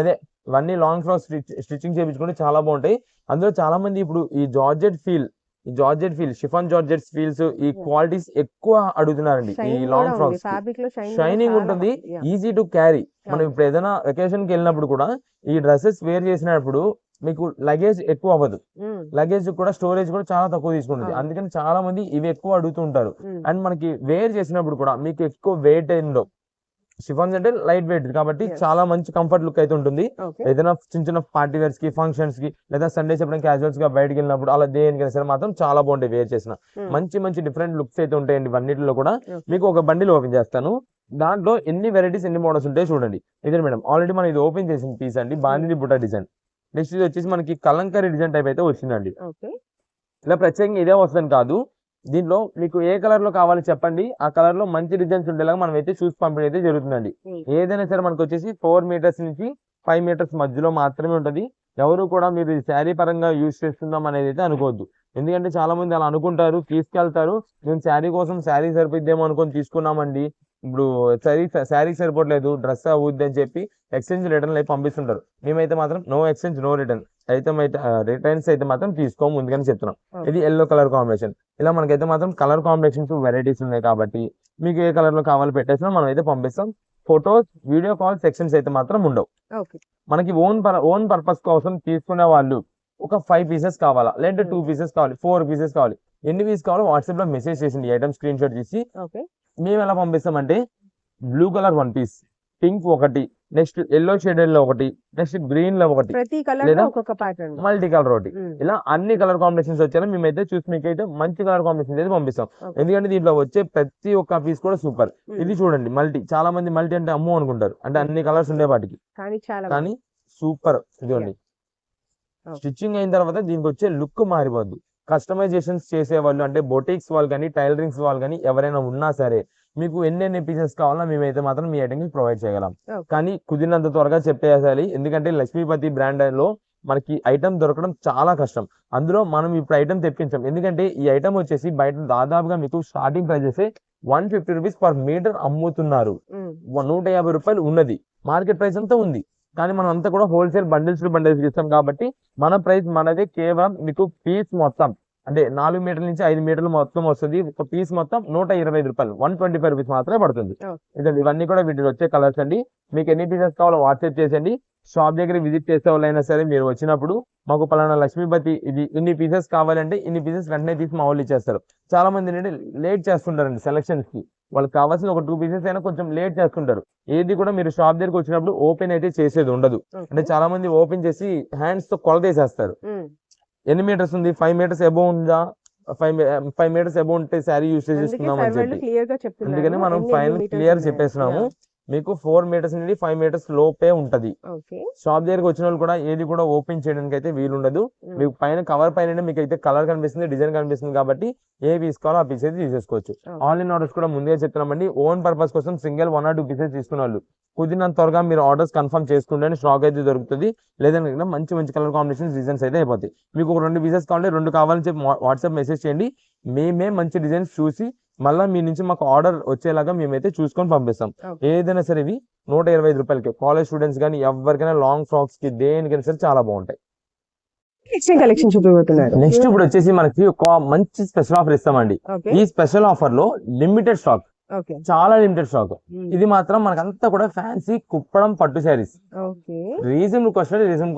అదే ఇవన్నీ లాంగ్ ఫ్రాక్ స్టిచ్చింగ్ చేయించుకుంటే చాలా బాగుంటాయి. అందులో చాలా మంది ఇప్పుడు ఈ georgette feel chiffon georgette feels ఈ క్వాలిటీస్ ఎక్కువ అడుగుతున్నారండి. ఈ లాంగ్ ఫ్రాక్స్ షైనింగ్ ఉంటుంది, ఈజీ టు క్యారీ. మనం ఇప్పుడు ఏదైనా వెకేషన్ కి వెళ్ళినప్పుడు కూడా ఈ డ్రెస్సెస్ వేర్ చేసినప్పుడు మీకు లగేజ్ ఎక్కువ అవ్వదు, లగేజ్ కూడా స్టోరేజ్ కూడా చాలా తక్కువ తీసుకుంటుంది. అందుకని చాలా మంది ఇవి ఎక్కువ అడుగుతుంటారు. అండ్ మనకి వేర్ చేసినప్పుడు కూడా మీకు ఎక్కువ వెయిట్ ఉండవు, షిఫాన్స్ అంటే లైట్ వెయిట్ కాబట్టి Yes. చాలా మంచి కంఫర్ట్ లుక్ అయితే ఉంటుంది. ఓకే. ఏదైనా చిన్న చిన్న పార్టీ వేర్స్ కి ఫంక్షన్స్ కి లేదా సండేస్ ఎప్పుడైనా క్యాజువల్స్ గా బయటకి వెళ్ళినప్పుడు అలా దేనికైనా సరే మాత్రం చాలా బాగుంటాయి వేర్ చేసిన. మంచి మంచి డిఫరెంట్ లుక్స్ అయితే ఉంటాయండి ఇవన్నిటిలో కూడా. Okay. మీకు ఒక బండిల్ ఓపెన్ చేస్తాను, దాంట్లో ఎన్ని వెరైటీస్ ఎన్ని మోడల్స్ ఉంటాయి చూడండి. ఇదే మేడం ఆల్రెడీ మనం ఇది ఓపెన్ చేసిన పీస్ అండి, బాందిని బుట్ట డిజైన్. నెక్స్ట్ ఇది వచ్చేసి మనకి కలంకారీ డిజైన్ టైప్ అయితే వచ్చిందండి. ఓకే. ఇలా ప్రత్యేకంగా ఇదే వస్తుంది కాదు, దీంట్లో మీకు ఏ కలర్ లో కావాలి చెప్పండి, ఆ కలర్ లో మంచి డిజైన్స్ ఉండేలాగా మనం అయితే చూసి పంపిణీ అయితే జరుగుతుందండి. ఏదైనా సరే మనకు వచ్చేసి 4 మీటర్స్ నుంచి 5 మీటర్స్ మధ్యలో మాత్రమే ఉంటది. ఎవరు కూడా మీరు శారీ పరంగా యూజ్ చేస్తున్నాం అనేది అయితే అనుకోవద్దు. ఎందుకంటే చాలా మంది అలా అనుకుంటారు, తీసుకెళ్తారు. మేము శారీ కోసం శారీ సరిపోద్దేమో అనుకొని తీసుకున్నామండి, ఇప్పుడు శారీ సరిపోవట్లేదు, డ్రెస్ అవుద్ది అని చెప్పి ఎక్స్చేంజ్ రిటర్న్ అయితే పంపిస్తుంటారు. మేమైతే మాత్రం నో ఎక్స్చేంజ్ నో రిటర్న్ అయితే రిటర్న్స్ అయితే మాత్రం తీసుకోము, ముందుగానే చెప్తున్నాం. ఇది ఎల్లో కలర్ కాంబినేషన్. ఇలా మనకైతే మాత్రం కలర్ కాంబినేషన్స్ వెరైటీస్ ఉన్నాయి కాబట్టి మీకు ఏ కలర్ లో కావాలి పెట్టేసినా మనం అయితే పంపిస్తాం. ఫొటోస్ వీడియో కాల్ సెక్షన్స్ అయితే మాత్రం ఉండవు. ఓకే. మనకి ఓన్ పర్పస్ కోసం తీసుకునే వాళ్ళు ఒక 5 పీసెస్ కావాలా, లేదంటే 2 పీసెస్ కావాలి, 4 పీసెస్ కావాలి, ఎన్ని పీస్ కావాలో వాట్సాప్ లో మెసేజ్ చేసింది, ఐటమ్ స్క్రీన్ షాట్ తీసి ఓకే. మేము ఎలా పంపిస్తామంటే బ్లూ కలర్ 1 పీస్, పింక్ ఒకటి, నెక్స్ట్ ఎల్లో షేడెడ్ లో ఒకటి, నెక్స్ట్ గ్రీన్ లో ఒకటి, ప్రతి కలర్ లేదా ఒక్కొక్క ప్యాటర్న్. మల్టీ కలర్ ఒకటి, ఇలా అన్ని కలర్ కాంబినేషన్స్ వచ్చాయో మేమైతే చూసి మీకైతే మంచి కలర్ కాంబినేషన్ అయితే పంపిస్తాం. ఎందుకంటే దీంట్లో వచ్చే ప్రతి ఒక్క పీస్ కూడా సూపర్. ఇది చూడండి మల్టీ, చాలా మంది మల్టీ అంటే అమ్మో అనుకుంటారు, అంటే అన్ని కలర్స్ ఉండే వాటికి, కానీ సూపర్. ఇదిగోండి స్టిచ్చింగ్ అయిన తర్వాత దీనికి వచ్చే లుక్ మారిపోద్ది. కస్టమైజేషన్స్ చేసే వాళ్ళు అంటే బొటిక్స్ వాళ్ళు కానీ టైలరింగ్స్ వాళ్ళు కానీ ఎవరైనా ఉన్నా సరే మీకు ఎన్ని పీసెస్ కావాలో మేమైతే మాత్రం మీ ఐటమ్ కి ప్రొవైడ్ చేయగలం. కానీ కుదిరినంత త్వరగా చెప్పేయాలి, ఎందుకంటే లక్ష్మీపతి బ్రాండ్ లో మనకి ఐటమ్ దొరకడం చాలా కష్టం. అందులో మనం ఇప్పుడు ఐటమ్ తెప్పించాం, ఎందుకంటే ఈ ఐటమ్ వచ్చేసి బయట దాదాపుగా మీకు starting prices 150 rupees per metre అమ్ముతున్నారు. 150 రూపాయలు ఉన్నది, మార్కెట్ ప్రైస్ అంతా ఉంది. కానీ మనం అంతా కూడా హోల్సేల్ బండిల్స్ ఇస్తాం కాబట్టి మన ప్రైస్ మనది కేవలం మీకు పీస్ మొత్తం అంటే 4 మీటర్ల నుంచి 5 మీటర్లు మొత్తం వస్తుంది. ఒక పీస్ మొత్తం 125 రూపాయలు, 125 రూపీస్ మాత్రమే పడుతుంది. ఇదండి, ఇవన్నీ కూడా వీటిలో వచ్చే కలర్స్ అండి. మీకు ఎన్ని పీసెస్ కావాలో వాట్సాప్ చేసండి. షాప్ దగ్గర విజిట్ చేసే వాళ్ళైనా సరే మీరు వచ్చినప్పుడు మాకు పలానా లక్ష్మీపతి ఇది ఇన్ని పీసెస్ కావాలంటే ఇన్ని పీసెస్ వెంటనే తీసి మా వాళ్ళు ఇచ్చేస్తారు. చాలా మంది ఏంటంటే లేట్ చేస్తుంటారండి సెలక్షన్స్ కి, వాళ్ళకి కావాల్సిన ఒక 2 పీసెస్ అయినా కొంచెం లేట్ చేస్తుంటారు. ఏది కూడా మీరు షాప్ దగ్గరకు వచ్చినప్పుడు ఓపెన్ అయితే చేసేది ఉండదు. అంటే చాలా మంది ఓపెన్ చేసి హ్యాండ్స్ తో కొలత వేసేస్తారు. ఎన్ని మీటర్స్ ఉంది, 5 మీటర్స్ అబోవ్ ఉందా, 5 మీటర్స్ అబోవ్ ఉంటే శారీ యూస్ చేసుకున్నాం అని చెప్పి అందుకని మనం ఫైనల్ క్లియర్ చెప్పేస్తున్నాము. మీకు 4 మీటర్స్ నుండి 5 మీటర్స్ లోపే ఉంటది. షాప్ దగ్గరకు వచ్చిన వాళ్ళు కూడా ఏది కూడా ఓపెన్ చేయడానికి అయితే వీలుండదు. మీకు పైన కవర్ పైన మీకు అయితే కలర్ కనిపిస్తుంది, డిజైన్ కనిపిస్తుంది కాబట్టి ఏ పీస్ కావాలో ఆ పీస్ అయితే తీసేసుకోవచ్చు. ఆన్లైన్ ఆర్డర్స్ కూడా ముందే చెప్తున్నామండి, ఓన్ పర్పస్ కోసం సింగిల్ 1 or 2 పీసెస్ తీసుకున్న వాళ్ళు కుదిరినంత త్వరగా మీరు ఆర్డర్స్ కన్ఫర్మ్ చేసుకుంటే స్టాక్ అయితే దొరుకుతుంది. లేదంటే మంచి మంచి కలర్ కాంబినేషన్ డిజైన్స్ అయితే అయిపోతాయి. మీకు ఒక 2 పీసెస్ కావాలంటే 2 కావాలని చెప్పి వాట్సాప్ మెసేజ్ చేయండి. మేమే మంచి డిజైన్స్ చూసి మళ్ళీ మీ నుంచి మాకు ఆర్డర్ వచ్చేలాగా మేమైతే చూసుకొని పంపిస్తాం. ఏదైనా సరే ఇవి 125 రూపాయలకి కాలేజ్ స్టూడెంట్స్ కానీ ఎవరికైనా లాంగ్ ఫ్రాక్స్ కి దేనికైనా సరే చాలా బాగుంటాయి. కలెక్షన్ చూపిస్తున్నారు. నెక్స్ట్ ఇప్పుడు వచ్చేసి మనకి ఒక మంచి స్పెషల్ ఆఫర్ ఇస్తామండి. ఈ స్పెషల్ ఆఫర్ లో లిమిటెడ్ స్టాక్, చాలా లిమిటెడ్ స్టాక్. ఇది మాత్రం మనకంతా కూడా ఫ్యాన్సీ కుప్పడం పట్టు శారీస్, రీజనబుల్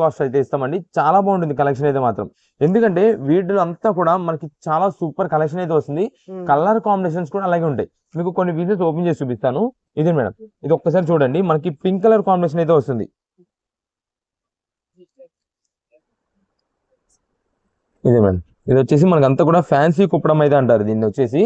కాస్ట్ అయితే ఇస్తామండి. చాలా బాగుంటుంది కలెక్షన్ అయితే మాత్రం, ఎందుకంటే వీటిలో అంతా కూడా మనకి చాలా సూపర్ కలెక్షన్ అయితే వస్తుంది. కలర్ కాంబినేషన్స్ కూడా అలాగే ఉంటాయి. మీకు కొన్ని పీసెస్ ఓపెన్ చేసి చూపిస్తాను. ఇది మేడం, ఇది ఒక్కసారి చూడండి, మనకి పింక్ కలర్ కాంబినేషన్ అయితే వస్తుంది. ఇది మేడం, ఇది వచ్చేసి మనకంతా కూడా ఫ్యాన్సీ కుప్పడం అయితే అంటారు దీన్ని వచ్చేసి.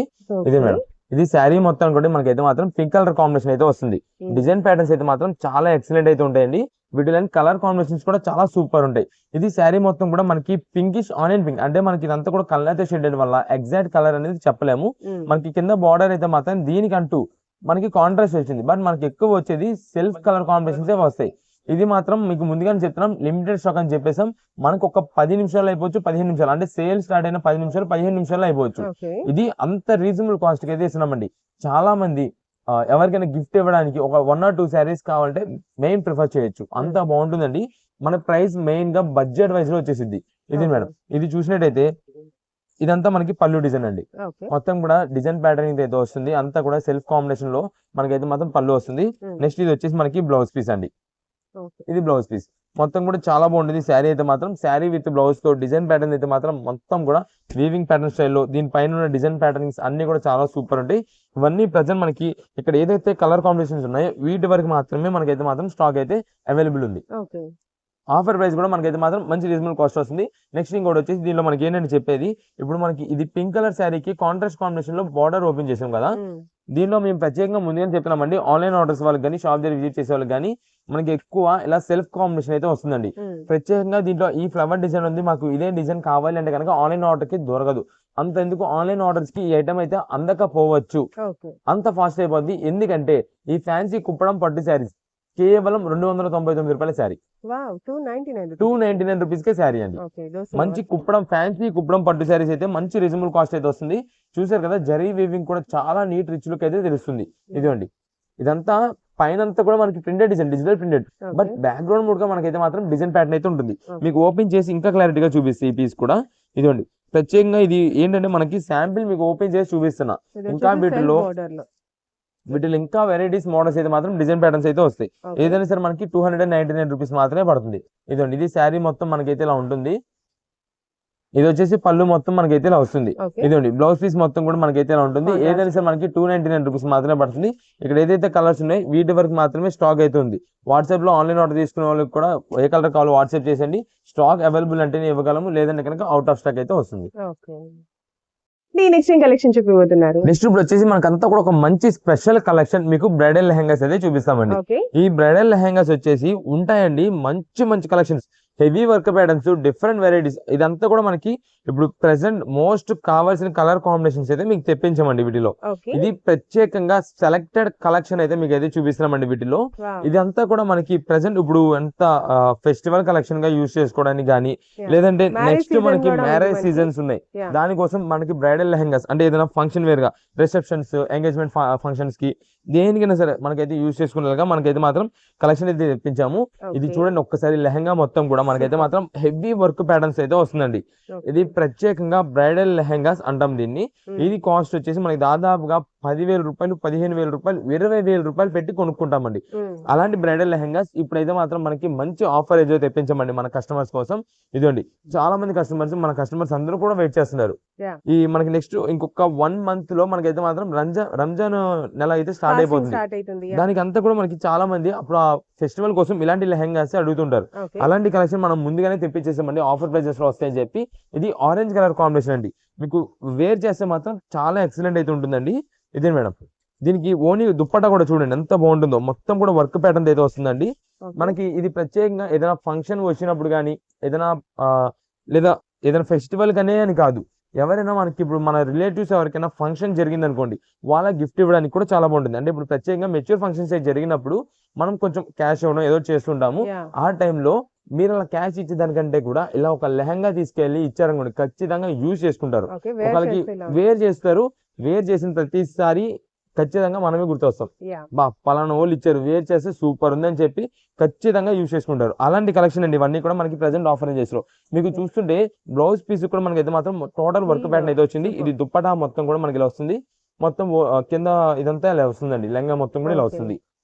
ఇది మేడం, ఇది శారీ మొత్తం కూడా మనకైతే మాత్రం పింక్ కలర్ కాంబినేషన్ అయితే వస్తుంది. డిజైన్ ప్యాటర్న్స్ అయితే మాత్రం చాలా ఎక్సలెంట్ అయితే ఉంటాయండి. వీటిలో కలర్ కాంబినేషన్స్ కూడా చాలా సూపర్ ఉంటాయి. ఇది శారీ మొత్తం కూడా మనకి పింకిష్ ఆనియన్ పింక్, అంటే మనకి ఇదంతా కూడా కలర్ అయితే షేడెడ్ వల్ల ఎగ్జాక్ట్ కలర్ అనేది చెప్పలేము. మనకి కింద బార్డర్ అయితే మాత్రం దీనికంటూ మనకి కాంట్రాస్ట్ వచ్చింది, బట్ మనకి ఎక్కువ వచ్చేది సెల్ఫ్ కలర్ కాంబినేషన్స్ వస్తాయి. ఇది మాత్రం మీకు ముందుగానే చెప్తున్నాం, లిమిటెడ్ స్టాక్ అని చెప్పేసాం. మనకు ఒక 10 నిమిషాలు అయిపోవచ్చు, 15 నిమిషాలు, అంటే సేల్ స్టార్ట్ అయిన 10 నిమిషాలు 15 నిమిషాలు అయిపోవచ్చు. ఇది అంత రీజనబుల్ కాస్ట్ కి అయితే ఇస్తున్నామండి. చాలా మంది ఎవరికైనా గిఫ్ట్ ఇవ్వడానికి ఒక 1 or 2 శారీస్ కావాలంటే మెయిన్ ప్రిఫర్ చేయొచ్చు, అంత బాగుంటుందండి. మన ప్రైస్ మెయిన్ గా బడ్జెట్ వైజ్ లో వచ్చేసింది. ఇది మేడం, ఇది చూసినట్టయితే ఇదంతా మనకి పళ్ళు డిజైన్ అండి. మొత్తం కూడా డిజైన్ ప్యాటర్న్ అయితే వస్తుంది, అంతా కూడా సెల్ఫ్ కాంబినేషన్ లో మనకైతే మాత్రం పళ్ళు వస్తుంది. నెక్స్ట్ ఇది వచ్చేసి మనకి బ్లౌజ్ పీస్ అండి. ఇది బ్లౌజ్ పీస్. మొత్తం కూడా చాలా బాగుంటుంది శారీ అయితే మాత్రం. శారీ విత్ బ్లౌజ్ తో డిజైన్ ప్యాటర్న్ అయితే మాత్రం మొత్తం కూడా వీవింగ్ ప్యాటర్న్ స్టైల్లో దీనిపైన ఉన్న డిజైన్ ప్యాటర్న్స్ అన్ని కూడా చాలా సూపర్ ఉంటాయి. ఇవన్నీ ప్రజెంట్ మనకి ఇక్కడ ఏదైతే కలర్ కాంబినేషన్స్ ఉన్నాయో వీటి వరకు మాత్రమే మనకైతే మాత్రం స్టాక్ అయితే అవైలబుల్ ఉంది. ఆఫర్ ప్రైస్ కూడా మనకైతే మాత్రం మంచి రీజనబుల్ కాస్ట్ వస్తుంది. నెక్స్ట్ ఇంకోటి వచ్చేసి దీనిలో మనకి ఏంటంటే చెప్పేది, ఇప్పుడు మనకి ఇది పింక్ కలర్ శారీకి కాంట్రాస్ట్ కాంబినేషన్ లో బార్డర్ ఓపెన్ చేసాం కదా, దీనిలో మేము ప్రత్యేకంగా ముందుగా చెప్పినామండి ఆన్లైన్ ఆర్డర్స్ వాళ్ళకి కానీ షాప్ దగ్గర విజిట్ చేసే వాళ్ళకి కానీ మనకి ఎక్కువ ఇలా సెల్ఫ్ కాంబినేషన్ అయితే వస్తుందండి. ప్రత్యేకంగా దీంట్లో ఈ ఫ్లవర్ డిజైన్ ఉంది, మాకు ఇదే డిజైన్ కావాలి అంటే కనుక ఆన్లైన్ ఆర్డర్ కి దొరకదు. అంత ఎందుకు ఆన్లైన్ ఆర్డర్స్ కి ఈ ఐటమ్ అయితే అందకపోవచ్చు, అంత ఫాస్ట్ అయిపోద్ది. ఎందుకంటే ఈ ఫ్యాన్సీ కుప్పడం పట్టు శారీస్ కేవలం 299 రూపాయల శారీ, 299 రూపీస్ కే శారీ అండి. మంచి కుప్పడం ఫ్యాన్సీ కుప్పడం పట్టు శారీస్ అయితే మంచి రీజనబుల్ కాస్ట్ అయితే వస్తుంది. చూసారు కదా జరీ వీవింగ్ కూడా చాలా నీట్ రిచ్ లుక్ అయితే తెలుస్తుంది. ఇదిగోండి ఇదంతా పైన అంతా కూడా మనకి printed design, digital printed, but background కూడా మనకైతే మాత్రం డిజైన్ ప్యాటర్న్ అయితే ఉంటుంది. మీకు ఓపెన్ చేసి ఇంకా క్లారిటీగా చూపిస్తే ఈ పీస్ కూడా ఇదిగోండి ప్రత్యేకంగా ఇది ఏంటంటే మనకి శాంపిల్ మీకు ఓపెన్ చేసి చూపిస్తున్నా. ఇంకా వీటిలో ఇంకా వెరైటీస్ మోడల్స్ అయితే మాత్రం డిజైన్ ప్యాటర్న్స్ అయితే వస్తాయి. ఏదైనా సరే మనకి 299 రూపీస్ మాత్రమే పడుతుంది. ఇదండి ఇది శారీ మొత్తం మనకైతే ఇలా ఉంటుంది. ఇది వచ్చేసి పళ్ళు మొత్తం మనకైతే ఇలా వస్తుంది. ఇదండి బ్లౌజ్ పీస్ మొత్తం కూడా మనకైతే ఇలా ఉంటుంది. ఏదైనా సరే మనకి 299 రూపీస్ మాత్రమే పడుతుంది. ఇక్కడ ఏదైతే కలర్స్ ఉన్నాయి వీటి వరకు మాత్రమే స్టాక్ అయితే ఉంది. వాట్సాప్ లో ఆన్లైన్ ఆర్డర్ తీసుకునే వాళ్ళకి కూడా ఏ కలర్ కావాలో వాట్సాప్ చేసండి. స్టాక్ అవైలబుల్ అంటేనే ఇవ్వగలము, లేదంటే కనుక అవుట్ ఆఫ్ స్టాక్ అయితే వస్తుంది. Next collection చూపిపోతున్నారు. నెక్స్ట్ ఇప్పుడు వచ్చేసి మనకంతా కూడా ఒక మంచి స్పెషల్ కలెక్షన్ మీకు బ్రైడల్ లెహంగాస్ అయితే చూపిస్తామండి. ఈ బ్రైడల్ లెహంగాస్ వచ్చేసి ఉంటాయండి మంచి మంచి collections, heavy work patterns, different varieties. ఇదంతా కూడా మనకి ఇప్పుడు ప్రెసెంట్ మోస్ట్ కావాల్సిన కలర్ కాంబినేషన్స్ అయితే మీకు తెప్పించామండి వీటిలో. ఇది ప్రత్యేకంగా సెలెక్టెడ్ కలెక్షన్ అయితే మీకు అయితే చూపిస్తున్నామండి వీటిలో. ఇదంతా కూడా మనకి ప్రెసెంట్ ఇప్పుడు ఎంత ఫెస్టివల్ కలెక్షన్ గా యూజ్ చేసుకోవడానికి కానీ, లేదంటే నెక్స్ట్ మనకి మ్యారేజ్ సీజన్స్ ఉన్నాయి, దానికోసం మనకి బ్రైడల్ లెహంగాస్ అంటే ఏదైనా ఫంక్షన్ వేర్ గా రిసెప్షన్స్, ఎంగేజ్మెంట్ ఫంక్షన్స్ కి దేనికైనా సరే మనకైతే యూజ్ చేసుకునేలాగా మనకైతే మాత్రం కలెక్షన్ అయితే తెప్పించాము. ఇది చూడండి ఒక్కసారి లెహంగా మొత్తం కూడా మనకైతే మాత్రం హెవీ వర్క్ ప్యాటర్న్స్ అయితే వస్తుందండి. ఇది ప్రత్యేకంగా బ్రైడల్ లెహంగాస్ అంటాం దీన్ని. ఇది కాస్ట్ వచ్చేసి మనకి దాదాపుగా 10,000 రూపాయలు, 15,000 రూపాయలు, 20,000 రూపాయలు పెట్టి కొనుక్కుంటామండి. అలాంటి బ్రైడల్ లెహంగాస్ ఇప్పుడైతే మాత్రం మనకి మంచి ఆఫర్ ఏదో తెప్పించామండి మన కస్టమర్స్ కోసం. ఇదండి చాలా మంది కస్టమర్స్, మన కస్టమర్స్ అందరూ కూడా వెయిట్ చేస్తున్నారు. ఈ మనకి నెక్స్ట్ ఇంకొక 1 month లో మనకైతే మాత్రం రంజాన్ నెల అయితే స్టార్ట్ అయిపోతుంది. దానికి అంతా కూడా మనకి చాలా మంది అప్పుడు ఆ ఫెస్టివల్ కోసం ఇలాంటి లెహంగాస్ అడుగుతుంటారు. అలాంటి కలెక్షన్ మనం ముందుగానే తెప్పించేసామండి, ఆఫర్ ప్రైజెస్ లో వస్తాయని చెప్పి. ఇది ఆరెంజ్ కలర్ కాంబినేషన్ అండి, మీకు వేర్ చేస్తే మాత్రం చాలా ఎక్సలెంట్ అయితే ఉంటుందండి. ఇదే మేడం దీనికి ఓన్లీ దుప్పట్టా కూడా చూడండి ఎంత బాగుంటుందో, మొత్తం కూడా వర్క్ ప్యాటర్న్ అయితే వస్తుందండి మనకి. ఇది ప్రత్యేకంగా ఏదైనా ఫంక్షన్ వచ్చినప్పుడు కానీ, ఏదైనా లేదా ఏదైనా ఫెస్టివల్ కానీ అని కాదు, ఎవరైనా మనకి ఇప్పుడు మన రిలేటివ్స్ ఎవరికైనా ఫంక్షన్ జరిగింది అనుకోండి, వాళ్ళ గిఫ్ట్ ఇవ్వడానికి కూడా చాలా బాగుంటుంది. అంటే ఇప్పుడు ప్రత్యేకంగా మెచ్యూర్ ఫంక్షన్స్ జరిగినప్పుడు మనం కొంచెం క్యాష్ ఇవ్వడం ఏదో చేస్తుంటాము. ఆ టైంలో మీరు అలా క్యాష్ ఇచ్చే దానికంటే కూడా ఇలా ఒక లెహంగా తీసుకెళ్లి ఇచ్చారనుకోండి, ఖచ్చితంగా యూజ్ చేసుకుంటారు. ఒకళ్ళకి వేర్ చేస్తారు, వేర్ చేసిన ప్రతిసారి ఖచ్చితంగా మనమే గుర్తొస్తాం, బా పలానా వాళ్ళు ఇచ్చారు, వేర్ చేస్తే సూపర్ ఉంది అని చెప్పి ఖచ్చితంగా యూజ్ చేసుకుంటారు. అలాంటి కలెక్షన్ అండి ఇవన్నీ కూడా మనకి ప్రెసెంట్ ఆఫర్ చేస్తారు. మీకు చూస్తుంటే బ్లౌజ్ పీస్ కూడా మనకి అయితే మాత్రం టోటల్ వర్క్ ప్యాటర్న్ అయితే వచ్చింది. ఇది దుప్పటా మొత్తం కూడా మనకి ఇలా వస్తుంది, మొత్తం కింద ఇదంతా ఇలా వస్తుందండి, లెహంగా మొత్తం కూడా ఇలా వస్తుంది.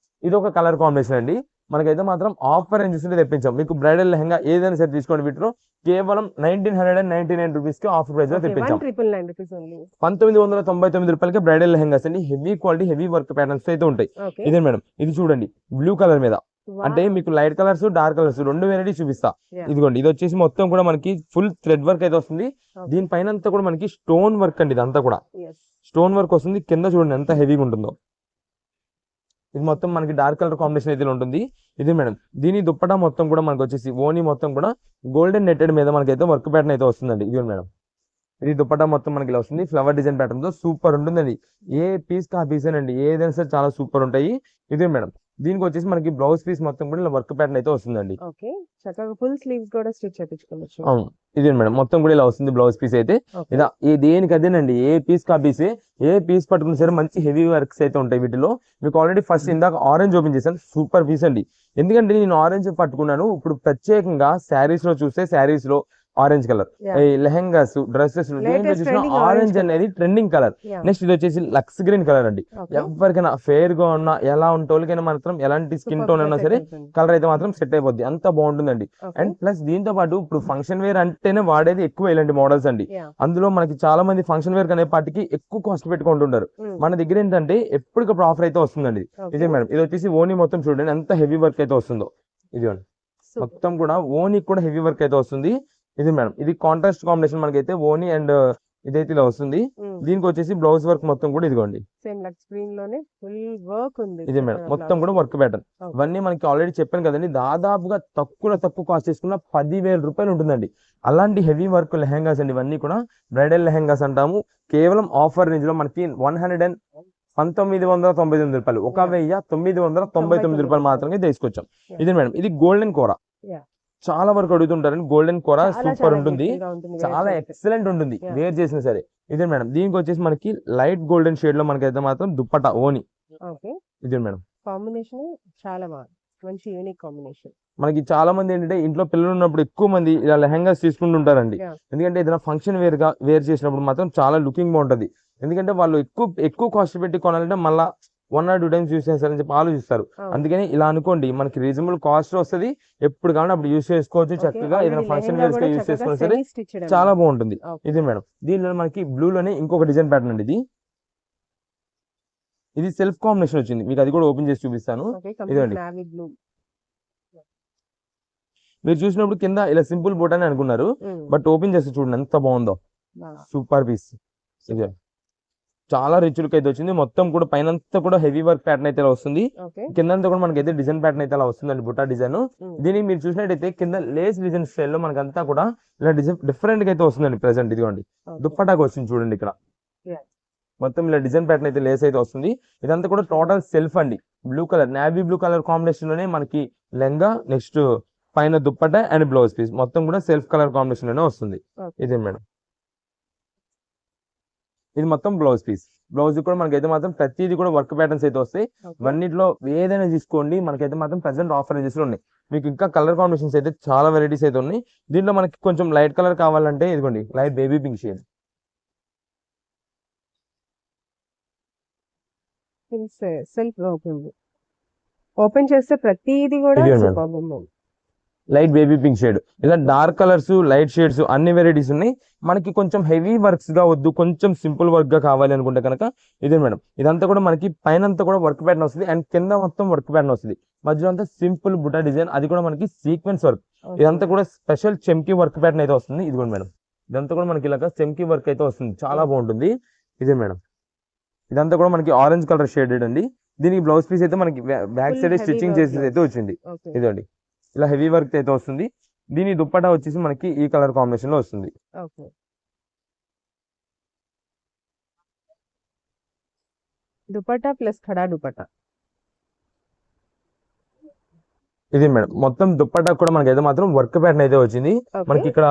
ఇది ఒక కలర్ కాంబినేషన్ అండి. మనకైతే మాత్రం ఆఫర్ అని చూస్తుంటే తెప్పించాం. మీకు బ్రైడల్ లెహంగా ఏదైనా సరే తీసుకోండి, వీటిలో కేవలం 1999 రూపీస్ కి ఆఫర్ ప్రైస్ లో తెప్పించాం. 1999 రూపాయలకి బ్రైడల్ లెహంగాస్ అండి, heavy quality, heavy work patterns అయితే ఉంటాయి. ఇదే మేడం ఇది చూడండి బ్లూ కలర్ మీద, అంటే మీకు లైట్ కలర్స్, డార్క్ కలర్స్ రెండు వెరైటీ చూపిస్తా. ఇదిగోండి ఇది వచ్చేసి మొత్తం కూడా మనకి ఫుల్ థ్రెడ్ వర్క్ అయితే వస్తుంది. దీనిపైన అంతా కూడా మనకి స్టోన్ వర్క్ అండి, ఇదంతా కూడా స్టోన్ వర్క్ వస్తుంది. కింద చూడండి ఎంత హెవీగా ఉంటుందో. ఇది మొత్తం మనకి డార్క్ కలర్ కాంబినేషన్ అయితే ఉంటుంది. ఇది మేడం దీని దుప్పటా మొత్తం కూడా మనకి వచ్చేసి ఓనీ మొత్తం కూడా గోల్డెన్ నెట్టెడ్ మీద మనకైతే వర్క్ ప్యాటర్న్ అయితే వస్తుందండి. ఇది మేడం ఇది దుప్పటా మొత్తం మనకి ఇలా వస్తుంది, ఫ్లవర్ డిజైన్ ప్యాటర్న్ తో సూపర్ ఉంటుందండి. ఏ పీస్ కా పీస్ అండి, ఏదైనా సరే చాలా సూపర్ ఉంటాయి. ఇదే మేడం దీనికి వచ్చేసి మనకి బ్లౌజ్ పీస్ మొత్తం కూడా ఇలా వర్క్ ప్యాటర్న్ అయితే వస్తుందండి. ఫుల్ స్లీవ్స్ కూడా స్టిచ్ చేయించుకోవచ్చు. అవును ఇదే మేడం మొత్తం కూడా ఇలా వస్తుంది బ్లౌజ్ పీస్ అయితే. ఇలా దేనికి అదేనండి, ఏ పీస్ కా పీసే, ఏ పీస్ పట్టుకున్న సరే మంచి హెవీ వర్క్స్ అయితే ఉంటాయి వీటిలో. మీకు ఆల్రెడీ ఫస్ట్ ఇందాక ఆరెంజ్ ఓపెన్ చేశాను, సూపర్ పీస్ అండి. ఎందుకంటే నేను ఆరెంజ్ పట్టుకున్నాను. ఇప్పుడు ప్రత్యేకంగా శారీస్ లో చూస్తే శారీస్ లో ఆరెంజ్ కలర్. Yeah. ఈ లెహెంగాస్ డ్రెస్సెస్ Latest చూసిన trending orange ఆరెంజ్ colour. అనేది ట్రెండింగ్ కలర్. Yeah. నెక్స్ట్ ఇది వచ్చేసి లక్స్ గ్రీన్ కలర్ అండి. Okay. ఎవరికైనా ఫెయిర్ గా ఉన్నా ఎలా ఉంటోళ్ళకైనా మాత్రం ఎలాంటి స్కిన్ టోన్ అయినా సరే కలర్ అయితే మాత్రం సెట్ అయిపోద్ది, అంత బాగుంటుందండి. Okay. అండ్ ప్లస్ దీంతో పాటు ఇప్పుడు ఫంక్షన్ వేర్ అంటేనే వాడేది ఎక్కువ ఇలాంటి మోడల్స్ అండి. Yeah. అందులో మనకి చాలా మంది ఫంక్షన్ వేర్ అనే పాటికి ఎక్కువ కాస్ట్ పెట్టుకుంటుంటారు. Mm. మన దగ్గర ఏంటంటే ఎప్పటికప్పుడు ఆఫర్ అయితే వస్తుందండి. Okay. ఇదే మేడం, ఇది వచ్చేసి ఓనీ మొత్తం చూడండి ఎంత హెవీ వర్క్ అయితే వస్తుందో. ఇది Super. మొత్తం కూడా ఓనీ కూడా హెవీ వర్క్ అయితే వస్తుంది. ఇది మేడం, ఇది కాంట్రాస్ట్ కాంబినేషన్ మనకైతే ఓనీ అండ్ ఇదైతే ఇలా వస్తుంది. Mm. దీనికి వచ్చేసి బ్లౌజ్ వర్క్ మొత్తం కూడా ఇదిగోండి. సేమ్ లైక్ స్క్రీన్ లోనే ఫుల్ వర్క్ ఉంది. ఇదే మేడం, మొత్తం కూడా వర్క్ ప్యాటర్న్. Okay. ఇవన్నీ మనకి ఆల్రెడీ చెప్పాను కదండి, దాదాపుగా తక్కువ కాస్ట్ చేసుకున్న 10,000 రూపాయలు ఉంటుందండి. అలాంటి హెవీ వర్క్ లెహెంగాస్ అండి, ఇవన్నీ కూడా బ్రైడల్ లెహెంగాస్ అంటాము. కేవలం ఆఫర్ రేంజ్ లో మనకి 1,999 రూపాయలు, 1,999 రూపాయలు మాత్రమే తీసుకొచ్చాం. ఇది మేడం, ఇది గోల్డెన్ కోరా. Yeah. చాలా వరకు అడుగుతుంటారండి, గోల్డెన్ కోరా సూపర్ ఉంటుంది, beautiful గా ఉంటుంది చాలా wear చేస్తే. ఎక్సలెంట్ ఉంటుంది Yeah. వేర్ చేసినా సరే. ఇదే మేడం, దీనికి వచ్చేసి మనకి లైట్ గోల్డెన్ షేడ్ లో మనకైతే మాత్రం దుప్పటా ఓని. Okay. ఇదే మేడం, కాంబినేషన్ చాలా బాగుంది, మంచి యూనిక్ కాంబినేషన్. మనకి చాలా మంది ఏంటంటే ఇంట్లో పిల్లలు ఉన్నప్పుడు ఎక్కువ మంది ఇలా లెహంగాస్ తీసుకుంటుంటారండి. Yeah. ఎందుకంటే ఏదైనా ఫంక్షన్ వేర్ చేసినప్పుడు మాత్రం చాలా లుకింగ్ బాగుంటది. ఎందుకంటే వాళ్ళు ఎక్కువ కాస్ట్ పెట్టి కొనాలంటే మళ్ళా 1 or 2 times యూస్ చేస్తారని చెప్పి ఆలోచిస్తారు. అందుకని ఇలా అనుకోండి, మనకి రీజనబుల్ కాస్ట్ వస్తుంది, ఎప్పుడు కావాలంటే అప్పుడు యూస్ చేసుకోవచ్చు చక్కగా. ఏదైనా ఫంక్షన్ వేర్స్ గా యూస్ చేసుకున్నా సరే చాలా బాగుంటుంది. ఇది మేడం, దీనిలో మనకి బ్లూ లోనే ఇంకొక డిజైన్ ప్యాటర్న్ అండి. ఇది సెల్ఫ్ కాంబినేషన్ వచ్చింది, మీకు అది కూడా ఓపెన్ చేసి చూపిస్తాను. ఇదండి. మీరు చూసినప్పుడు కింద ఇలా సింపుల్ బోట్ అని అనుకున్నారు, బట్ ఓపెన్ చేస్తే చూడండి ఎంత బాగుందో, సూపర్ పీస్. ఇది చాలా రిచ్ లుక్ అయితే వచ్చింది. మొత్తం కూడా పైన కూడా హెవీ వర్క్ ప్యాటర్న్ అయితే ఇలా వస్తుంది, కిందంతా కూడా మనకైతే డిజైన్ ప్యాటర్న్ అయితే అలా వస్తుందండి, బుట్టా డిజైన్. దీనికి మీరు చూసినట్టయితే కింద లేస్ డిజైన్ స్టైల్ లో మనకంతా కూడా ఇలా డిజైన్ డిఫరెంట్ గా అయితే వస్తుందండి. ప్రెసెంట్ ఇదిగోండి దుప్పటాకు వస్తుంది చూడండి, ఇక్కడ మొత్తం ఇలా డిజైన్ ప్యాటర్న్ అయితే లేస్ అయితే వస్తుంది. ఇదంతా కూడా టోటల్ సెల్ఫ్ అండి, blue colour navy blue colour combination లోనే మనకి లెంగా, నెక్స్ట్ పైన దుప్పట అండ్ బ్లౌజ్ పీస్ మొత్తం కూడా సెల్ఫ్ కలర్ కాంబినేషన్ లోనే వస్తుంది. ఇదే మేడం, ఇది మొత్తం బ్లౌజ్ పీస్. బ్లౌజ్ కూడా మనకైతే మాత్రం ప్రతిదీ కూడా వర్క్ ప్యాటర్న్స్ అయితే వస్తాయి. ఇవన్నిట్లో ఏదైనా తీసుకోండి, మనకైతే మాత్రం ప్రెసెంట్ ఆఫర్ రేంజెస్ లో ఉన్నాయి. మీకు ఇంకా కలర్ కాంబినేషన్స్ అయితే చాలా వెరైటీస్ అయితే ఉన్నాయి. దీంట్లో మనకి కొంచెం లైట్ కలర్ కావాలంటే ఇదిగోండి, light baby pink shade. Self open చేస్తే ప్రతిదీ కూడా లైట్ బేబీ పింక్ షేడ్, ఇలా డార్క్ కలర్స్, లైట్ షేడ్స్ అన్ని వెరైటీస్ ఉన్నాయి. మనకి కొంచెం హెవీ వర్క్స్ గా వద్దు, కొంచెం సింపుల్ వర్క్ గా కావాలి అనుకుంటే కనుక ఇదే మేడం, ఇదంతా కూడా మనకి పైన అంతా కూడా వర్క్ ప్యాటర్న్ వస్తుంది అండ్ కింద మొత్తం వర్క్ ప్యాటర్న్ వస్తుంది. మధ్యలో అంతా సింపుల్ బుటా డిజైన్, అది కూడా మనకి సీక్వెన్స్ వర్క్. ఇదంతా కూడా స్పెషల్ చెమ్కీ వర్క్ ప్యాటర్న్ అయితే వస్తుంది. ఇది కూడా మేడం, ఇదంతా కూడా మనకి ఇలాగ చెమ్కీ వర్క్ అయితే వస్తుంది, చాలా బాగుంటుంది. ఇదే మేడం, ఇదంతా కూడా మనకి ఆరెంజ్ కలర్ షేడెడ్ అండి. దీనికి బ్లౌజ్ పీస్ అయితే మనకి బ్యాక్ సైడ్ స్టిచ్చింగ్ చేసేది అయితే వచ్చింది. ఇదండి, ఇలా హెవీ వర్క్ అయితే వస్తుంది. దీని దుప్పటా వచ్చేసి మనకి ఈ కలర్ కాంబినేషన్ లో వస్తుంది. దుపట్టా ప్లస్ ఖడా దుపట్టా. ఇది మేడం, మొత్తం దుప్పటా కూడా మనకైతే మాత్రం వర్క్ ప్యాటర్న్ అయితే వచ్చింది. మనకి ఇక్కడ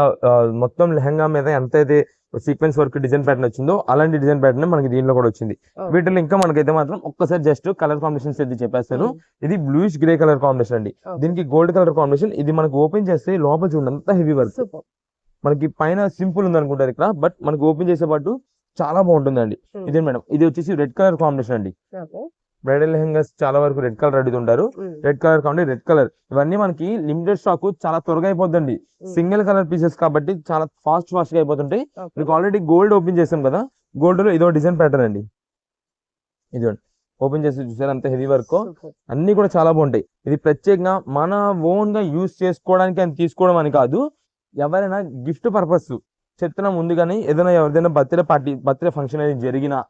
మొత్తం లెహంగా మీద ఎంత అయితే సీక్వెన్స్ వర్క్ డిజైన్ ప్యాటర్న్ వచ్చిందో అలాంటి డిజైన్ ప్యాటర్న్ మనకి దీనిలో కూడా వచ్చింది. వీటిలో ఇంకా మనకైతే మాత్రం ఒక్కసారి జస్ట్ కలర్ కాంబినేషన్స్ అయితే చెప్పేస్తాను. ఇది బ్లూయిష్ గ్రే కలర్ కాంబినేషన్ అండి, దీనికి గోల్డ్ కలర్ కాంబినేషన్. ఇది మనకు ఓపెన్ చేస్తే లోపల చూడండి అంత హెవీ వర్క్. మనకి పైన సింపుల్ ఉంది అనుకుంటారు ఇక్కడ, బట్ మనకి ఓపెన్ చేసే పాటు చాలా బాగుంటుందండి. ఇదే మేడం, ఇది వచ్చేసి రెడ్ కలర్ కాంబినేషన్ అండి. బ్రైడల్ లెహంగాస్ చాలా వరకు రెడ్ కలర్ అడుగుతుంటారు, రెడ్ కలర్ కాబట్టి రెడ్ కలర్. ఇవన్నీ మనకి లిమిటెడ్ స్టాక్, చాలా త్వరగా అయిపోతుంది. సింగిల్ కలర్ పీసెస్ కాబట్టి చాలా ఫాస్ట్ గా అయిపోతుంటాయి. మీకు ఆల్రెడీ గోల్డ్ ఓపెన్ చేసాం కదా, గోల్డ్ లో ఇదో డిజైన్ ప్యాటర్న్ అండి. ఇది ఓపెన్ చేసి చూసారు అంత హెవీ వర్క్, అన్ని కూడా చాలా బాగుంటాయి. ఇది ప్రత్యేకంగా మన ఓన్ గా యూస్ చేసుకోవడానికి అని తీసుకోవడం అని కాదు, ఎవరైనా గిఫ్ట్ పర్పస్ చెప్తున్నా ముందుగానే ఏదైనా ఎవరిదైనా బర్త్డే ఫంక్షన్ అనేది జరిగినా,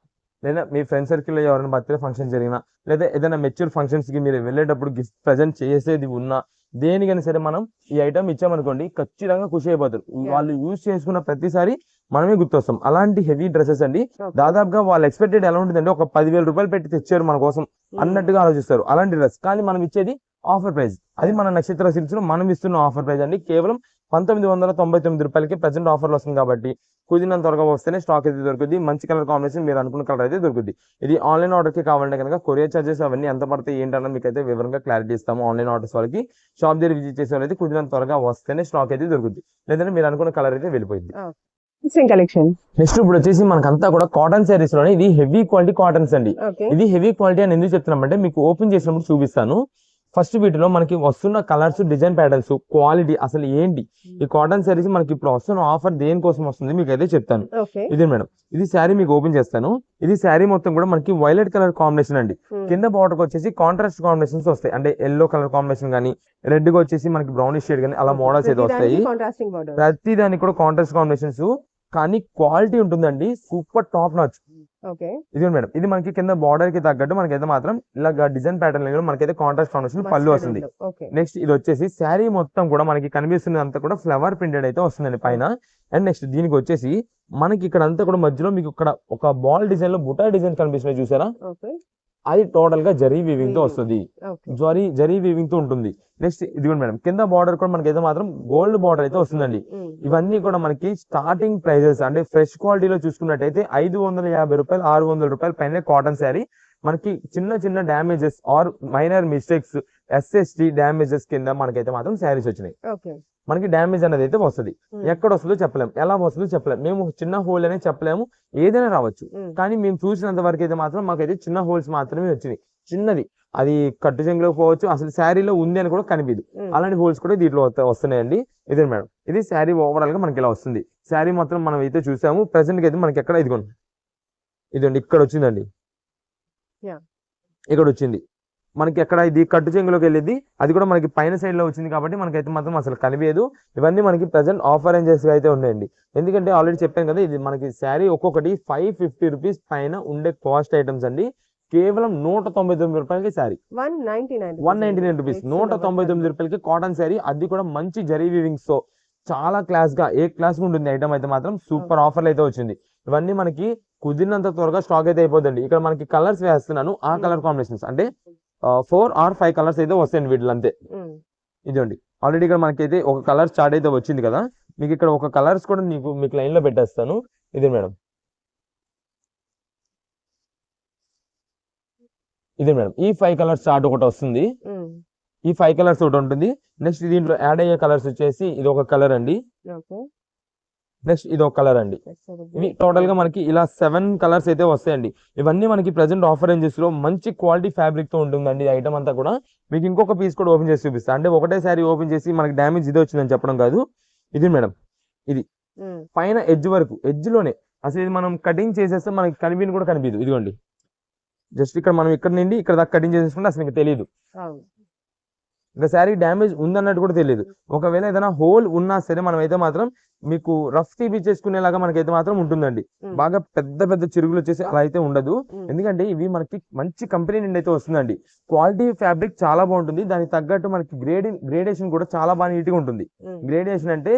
లేదా మీ ఫ్రెండ్ సర్కిల్ లో ఎవరైనా బర్త్డే ఫంక్షన్ జరిగినా, లేదా ఏదైనా మెచ్యూర్ ఫంక్షన్స్ కి మీరు వెళ్ళేటప్పుడు గిఫ్ట్ ప్రజెంట్ చేసేది ఉన్నా, దేనికైనా సరే మనం ఈ ఐటమ్ ఇచ్చామనుకోండి ఖచ్చితంగా ఖుషి అయిపోతారు. వాళ్ళు యూజ్ చేసుకున్న ప్రతిసారి మనమే గుర్తొస్తాం. అలాంటి హెవీ డ్రెస్సెస్ అండి, దాదాపుగా వాళ్ళు ఎక్స్పెక్టెడ్ ఎలా ఉంటుందంటే ఒక 10,000 రూపాయలు పెట్టి తెచ్చారు మన కోసం అన్నట్టుగా ఆలోచిస్తారు అలాంటి డ్రెస్. కానీ మనం ఇచ్చేది ఆఫర్ ప్రైస్, అది మన నక్షత్ర సిల్క్స్ లో మనం ఇస్తున్న ఆఫర్ ప్రైస్ అండి. కేవలం 1999 రూపాయలకి ప్రెసెంట్ ఆఫర్లు వస్తుంది కాబట్టి కుదిరినంత త్వరగా వస్తేనే స్టాక్ అయితే దొరుకుతుంది. మంచి కలర్ కాంబినేషన్ మీరు అనుకున్న కలర్ అయితే దొరుకుతుంది. ఇది ఆన్లైన్ ఆర్డర్కి కావాలంటే కనుక కొరియర్ చార్జెస్ అవన్నీ ఎంత పడతాయి ఏంటన్నా మీకు అయితే వివరంగా క్లారిటీ ఇస్తాము. ఆన్లైన్ ఆర్డర్స్ వాళ్ళకి షాప్ దగ్గర విజిట్ చేసే వాళ్ళైతే కుదిరినంత త్వరగా వస్తేనే స్టాక్ అయితే దొరుకుతుంది, లేదంటే మీరు అనుకున్న కలర్ అయితే వెళ్ళిపోయింది. కలెక్షన్ నెక్స్ట్ ఇప్పుడు వచ్చేసి మనకంతా కూడా కాటన్ శారీస్ లోనే ఇది హెవీ క్వాలిటీ కాటన్స్ అండి. ఇది హెవీ క్వాలిటీ అని ఎందుకు చెప్తున్నామంటే మీకు ఓపెన్ చేసినప్పుడు చూపిస్తాను. ఫస్ట్ వీటిలో మనకి వస్తున్న కలర్స్, డిజైన్ ప్యాటర్న్స్, క్వాలిటీ అసలు ఏంటి, ఈ కాటన్ శారీస్ మనకి ఇప్పుడు వస్తున్న ఆఫర్ దేనికోసం వస్తుంది మీకు అయితే చెప్తాను. ఇది మేడం, ఇది శారీ మీకు ఓపెన్ చేస్తాను. ఇది శారీ మొత్తం కూడా మనకి వైలెట్ కలర్ కాంబినేషన్ అండి. కింద బార్డర్ వచ్చేసి కాంట్రాస్ట్ కాంబినేషన్స్ వస్తాయి, అంటే ఎల్లో కలర్ కాంబినేషన్ కానీ రెడ్ గా వచ్చేసి మనకి బ్రౌనిష్ షేడ్ కానీ అలా మోడల్స్ అయితే వస్తాయి. ప్రతి దానికి కూడా కాంట్రాస్ట్ కాంబినేషన్స్, కానీ క్వాలిటీ ఉంటుందండి సూపర్ టాప్ నాచ్. ఇది మేడం, ఇది మనకి కింద బార్డర్ కి తగ్గట్టు మనకైతే మాత్రం ఇలా డిజైన్ ప్యాటర్న్ మనకైతే కాంట్రాస్ట్ కాంబినేషన్ పళ్ళు వస్తుంది. నెక్స్ట్ ఇది వచ్చేసి శారీ మొత్తం కూడా మనకి కనిపిస్తుంది అంతా కూడా ఫ్లవర్ ప్రింటెడ్ అయితే వస్తుందండి పైన. అండ్ నెక్స్ట్ దీనికి వచ్చేసి మనకి ఇక్కడ అంతా కూడా మధ్యలో మీకు ఇక్కడ ఒక బాల్ డిజైన్ లో బుటా డిజైన్ కనిపిస్తుంది చూసారా, అది టోటల్ గా జరీ వీవింగ్ తో వస్తుంది, జరీ వీవింగ్ తో ఉంటుంది. నెక్స్ట్ ఇది మేడం, కింద బార్డర్ కూడా మనకైతే మాత్రం గోల్డ్ బార్డర్ అయితే వస్తుందండి. ఇవన్నీ కూడా మనకి స్టార్టింగ్ ప్రైజెస్ అంటే ఫ్రెష్ క్వాలిటీలో చూసుకున్నట్టయితే 550 రూపాయలు 600 రూపాయలు పైన కాటన్ శారీ. మనకి చిన్న చిన్న damages or minor mistakes, SST damages కింద మనకైతే మాత్రం శారీస్ వచ్చినాయి. మనకి డ్యామేజ్ అనేది అయితే వస్తుంది, ఎక్కడ వస్తుందో చెప్పలేము, ఎలా వస్తుందో చెప్పలేము. మేము చిన్న హోల్ అనేది చెప్పలేము, ఏదైనా రావచ్చు. కానీ మేము చూసినంత వరకు అయితే మాత్రం మాకైతే చిన్న హోల్స్ మాత్రమే వచ్చినాయి. చిన్నది, అది కట్టు చెంగులో పోవచ్చు, అసలు శారీలో ఉంది అని కూడా కనిపించదు. అలాంటి హోల్స్ కూడా దీంట్లో వస్తున్నాయండి. ఇదే మేడం, ఇది శారీ ఓవరాల్ గా మనకి ఇలా వస్తుంది. శారీ మొత్తం మనం అయితే చూసాము. ప్రెసెంట్ గా అయితే మనకి ఎక్కడ ఇదిగోండి, ఇదండి ఇక్కడ వచ్చిందండి, ఇక్కడ వచ్చింది మనకి. ఎక్కడ ఇది కట్టు చెంగులోకి వెళ్ళింది, అది కూడా మనకి పైన సైడ్ లో వచ్చింది కాబట్టి మనకైతే మాత్రం అసలు కనిపించదు. ఇవన్నీ మనకి ప్రెసెంట్ ఆఫర్ రేంజెస్ అయితే ఉన్నాయండి. ఎందుకంటే ఆల్రెడీ చెప్పాను కదా, ఇది మనకి శారీ ఒక్కొక్కటి 550 రూపీస్ పైన ఉండే కాస్ట్ ఐటమ్స్ అండి. కేవలం 199 రూపాయలకి శారీ, 199 రూపీస్, 199 రూపాయలకి కాటన్ శారీ, అది కూడా మంచి జరీ వీవింగ్స్ తో చాలా క్లాస్ గా ఏ క్లాస్ ఉంటుంది ఐటమ్ అయితే మాత్రం సూపర్ ఆఫర్లు అయితే వచ్చింది. ఇవన్నీ మనకి కుదిరినంత త్వరగా స్టాక్ అయితే అయిపోతుంది. ఇక్కడ మనకి కలర్స్ వేస్తున్నాను, ఆ కలర్ కాంబినేషన్స్ అంటే 4 or 5 కలర్స్ అయితే వస్తాయండి వీటిలో అంతే. ఇదండి ఆల్రెడీ ఇక్కడ మనకైతే ఒక కలర్ స్టార్ట్ అయితే వచ్చింది కదా, మీకు ఇక్కడ ఒక కలర్స్ కూడా మీకు లైన్ లో పెట్టేస్తాను. ఇదే మేడం, ఇదే మేడం, ఈ 5 కలర్స్ చార్ట్ ఒకటి వస్తుంది, ఈ 5 కలర్స్ ఒకటి ఉంటుంది. నెక్స్ట్ దీంట్లో యాడ్ అయ్యే కలర్స్ వచ్చేసి ఇది ఒక కలర్ అండి, నెక్స్ట్ ఇది ఒక కలర్ అండి. ఇవి టోటల్ గా మనకి ఇలా 7 కలర్స్ అయితే వస్తాయండి. ఇవన్నీ మనకి ప్రెసెంట్ ఆఫర్ రేంజెస్ లో మంచి క్వాలిటీ ఫ్యాబ్రిక్ తో ఉంటుందండి ఐటమ్ అంతా కూడా. మీకు ఇంకొక పీస్ కూడా ఓపెన్ చేసి చూపిస్తా, అంటే ఒకటే సారీ ఓపెన్ చేసి మనకి డ్యామేజ్ ఇదే వచ్చిందని చెప్పడం కాదు. ఇది మేడం, ఇది పైన ఎడ్జ్ వరకు, ఎడ్జ్ లోనే అసలు ఇది మనం కటింగ్ చేసేస్తే మనకి కనిపించి కూడా కనిపించదు. ఇదిగోండి జస్ట్ ఇక్కడ మనం ఇక్కడ నుండి ఇక్కడ దాకా కటింగ్ చేసేసుకుంటే అసలు మీకు తెలియదు, ఇంకా శారీ డ్యామేజ్ ఉందన్నట్టు కూడా తెలియదు. ఒకవేళ ఏదైనా హోల్ ఉన్నా సరే మనం అయితే మాత్రం మీకు రఫ్ తీపిచ్చేసుకునేలాగా మనకైతే మాత్రం ఉంటుందండి. బాగా పెద్ద పెద్ద చిరుగులు వచ్చేసి అలా అయితే ఉండదు, ఎందుకంటే ఇవి మనకి మంచి కంపెనీ నుండి అయితే వస్తుందండి. క్వాలిటీ ఫ్యాబ్రిక్ చాలా బాగుంటుంది, దానికి తగ్గట్టు మనకి గ్రేడేషన్ కూడా చాలా బాగా నీట్ గా ఉంటుంది. గ్రేడేషన్ అంటే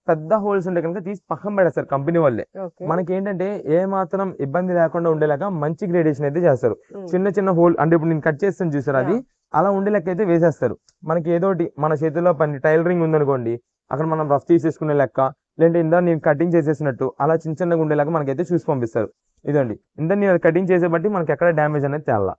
పెద్ద హోల్స్ ఉంటే కనుక తీసి పక్కన పెడతారు కంపెనీ వాళ్ళే. మనకి ఏంటంటే ఏ మాత్రం ఇబ్బంది లేకుండా ఉండేలాగా మంచి గ్రేడేషన్ అయితే చేస్తారు. చిన్న చిన్న హోల్ అంటే ఇప్పుడు నేను కట్ చేస్తాను చూసారు, అది అలా ఉండే లెక్క అయితే వేసేస్తారు. మనకి ఏదోటి మన చేతిలో పని టైలరింగ్ ఉందనుకోండి, అక్కడ మనం రఫ్ తీసేసుకునే లెక్క, లేదంటే ఇందా నేను కటింగ్ చేసేసినట్టు అలా చిన్న చిన్నగా ఉండేలాగా మనకైతే చూసి పంపిస్తారు. ఇదండి ఇందా నేను కటింగ్ చేసే బట్టి మనకి ఎక్కడ డ్యామేజ్ అనేది తేలా.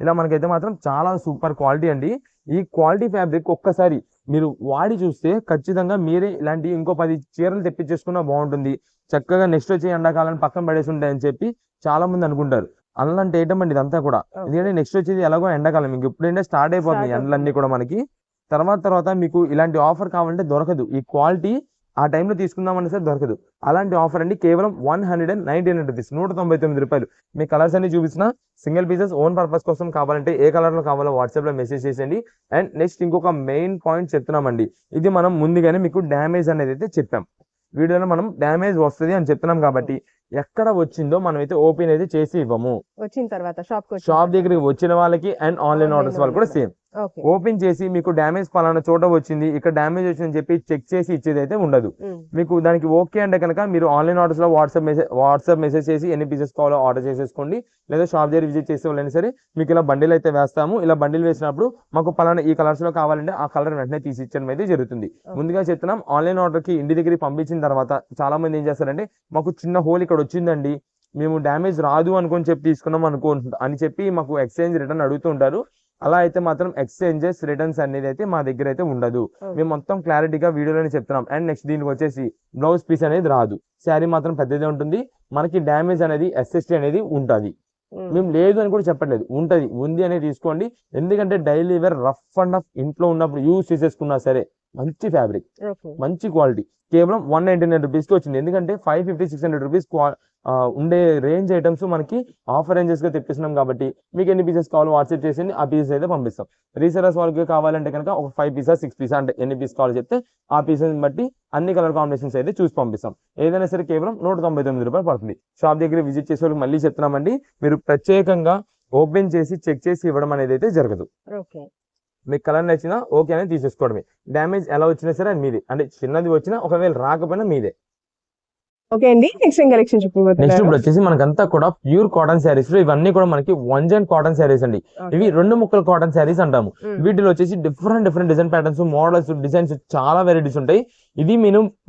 ఇలా మనకైతే మాత్రం చాలా సూపర్ క్వాలిటీ అండి. ఈ క్వాలిటీ ఫ్యాబ్రిక్ ఒక్కసారి మీరు వాడి చూస్తే ఖచ్చితంగా మీరే ఇలాంటి ఇంకో 10 చీరలు తెప్పించేసుకున్నా బాగుంటుంది. చక్కగా నెక్స్ట్ వచ్చే ఎండాకాలం పక్కన పడేసి ఉంటాయని చెప్పి చాలా మంది అనుకుంటారు. అలాంటి ఐటమ్ అండి ఇదంతా కూడా. ఎందుకంటే నెక్స్ట్ వచ్చేది ఎలాగో ఎండాకాలం, మీకు ఎప్పుడైనా స్టార్ట్ అయిపోతుంది ఎండలన్నీ కూడా మనకి. తర్వాత మీకు ఇలాంటి ఆఫర్ కావాలంటే దొరకదు. ఈ క్వాలిటీ ఆ టైంలో తీసుకుందామని సరే దొరకదు. అలాంటి ఆఫర్ అండి కేవలం 199 రూపీస్, 199 రూపాయలు. మీ కలర్స్ అన్ని చూపించిన సింగిల్ పీసెస్ ఓన్ పర్పస్ కోసం కావాలంటే ఏ కలర్ లో కావాలో వాట్సాప్ లో మెసేజ్ చేసేయండి. అండ్ నెక్స్ట్ ఇంకొక మెయిన్ పాయింట్ చెప్తున్నామండి, ఇది మనం ముందుగానే మీకు డ్యామేజ్ అనేది అయితే చెప్పాం. వీడియోలో మనం డ్యామేజ్ వస్తుంది అని చెప్తున్నాం కాబట్టి ఎక్కడ వచ్చిందో మనం అయితే ఓపెన్ అయితే చేసి ఇవ్వము. వచ్చిన తర్వాత షాప్ దగ్గరికి వచ్చిన వాళ్ళకి అండ్ ఆన్లైన్ ఆర్డర్స్ వాళ్ళు కూడా సేమ్. ఓకే. ఓపెన్ చేసి మీకు డ్యామేజ్ పలానా చోట వచ్చింది, ఇక్కడ డ్యామేజ్ వచ్చిందని చెప్పి చెక్ చేసి ఇచ్చేది అయితే ఉండదు. మీకు దానికి ఓకే అంటే కనుక మీరు ఆన్లైన్ ఆర్డర్స్ లో వాట్సాప్ మెసేజ్ చేసి ఎన్ని పీసెస్ కావాలో ఆర్డర్ చేసేసుకోండి. లేదా షాప్ దగ్గర విజిట్ చేసే వాళ్ళైనా సరే మీకు ఇలా బండిల్ అయితే వేస్తాము. ఇలా బండిల్ వేసినప్పుడు మాకు పలానా ఈ కలర్స్ లో కావాలంటే ఆ కలర్ వెంటనే తీసి ఇచ్చడం అయితే జరుగుతుంది. ముందుగా చెప్తున్నాం, ఆన్లైన్ ఆర్డర్ కి ఇంటి దగ్గరికి పంపించిన తర్వాత చాలా మంది ఏం చేస్తారంటే మాకు చిన్న హోల్ ఇక్కడ వచ్చిందండి, మేము డ్యామేజ్ రాదు అనుకొని చెప్పి తీసుకున్నాం అని చెప్పి మాకు ఎక్స్చేంజ్ రిటర్న్ అడుగుతూ ఉంటారు. అలా అయితే మాత్రం ఎక్స్చేంజెస్ రిటర్న్స్ అనేది అయితే మా దగ్గర అయితే ఉండదు. మేము మొత్తం క్లారిటీగా వీడియోలోనే చెప్తున్నాం. అండ్ నెక్స్ట్ దీనికి వచ్చేసి బ్లౌజ్ పీస్ అనేది రాదు, శారీ మాత్రం పెద్దదే ఉంటుంది. మనకి డ్యామేజ్ అనేది ఎస్ఎస్టీ అనేది ఉంటుంది. మేము లేదు అని కూడా చెప్పట్లేదు, ఉంటది, ఉంది అనేది తీసుకోండి. ఎందుకంటే daily wear rough and rough ఇంట్లో ఉన్నప్పుడు యూజ్ చేసేసుకున్నా సరే మంచి ఫ్యాబ్రిక్, మంచి క్వాలిటీ కేవలం 199 రూపీస్ కి వచ్చింది. ఎందుకంటే 550-600 రూపీస్ ఉండే రేంజ్ ఐటమ్స్ మనకి ఆఫర్ రేంజెస్ గా తెప్పిస్తున్నాం కాబట్టి మీకు ఎన్ని పీసెస్ కావాలో వాట్సాప్ చేసి ఆ పీసెస్ అయితే పంపిస్తాం. రీసెలర్స్ వాళ్ళకి కావాలంటే కనుక ఒక 5 పీసెస్ 6 పీసెస్ అంటే ఎన్ని పీస్ కావాలో చెప్తే ఆ పీసెస్ బట్టి అన్ని కలర్ కాంబినేషన్స్ అయితే చూసి పంపిస్తాం. ఏదైనా సరే కేవలం 199 రూపాయలు పడుతుంది. షాప్ దగ్గర విజిట్ చేసే వాళ్ళకి మళ్ళీ చెప్తున్నామండి, మీరు ప్రత్యేకంగా ఓపెన్ చేసి చెక్ చేసి ఇవ్వడం అనేది అయితే జరగదు. మీకు కలర్ నచ్చినా ఓకే అనేది తీసేసుకోవడమే. డ్యామేజ్ ఎలా వచ్చినా సరే అది మీదే, అంటే చిన్నది వచ్చినా ఒకవేళ రాకపోయినా మీదే. ఓకే అండి, నెక్స్ట్ కలెక్షన్ నెక్స్ట్ ఇప్పుడు వచ్చేసి మనకంతా కూడా ప్యూర్ కాటన్ శారీస్ లో ఇవన్నీ కూడా మనకి 1 కాటన్ శారీస్ అండి. ఇవి 2 ముక్కల కాటన్ శారీస్ అంటాము. వీటిలో వచ్చేసి different design patterns, models, designs చాలా వెరైటీస్ ఉంటాయి. ఇది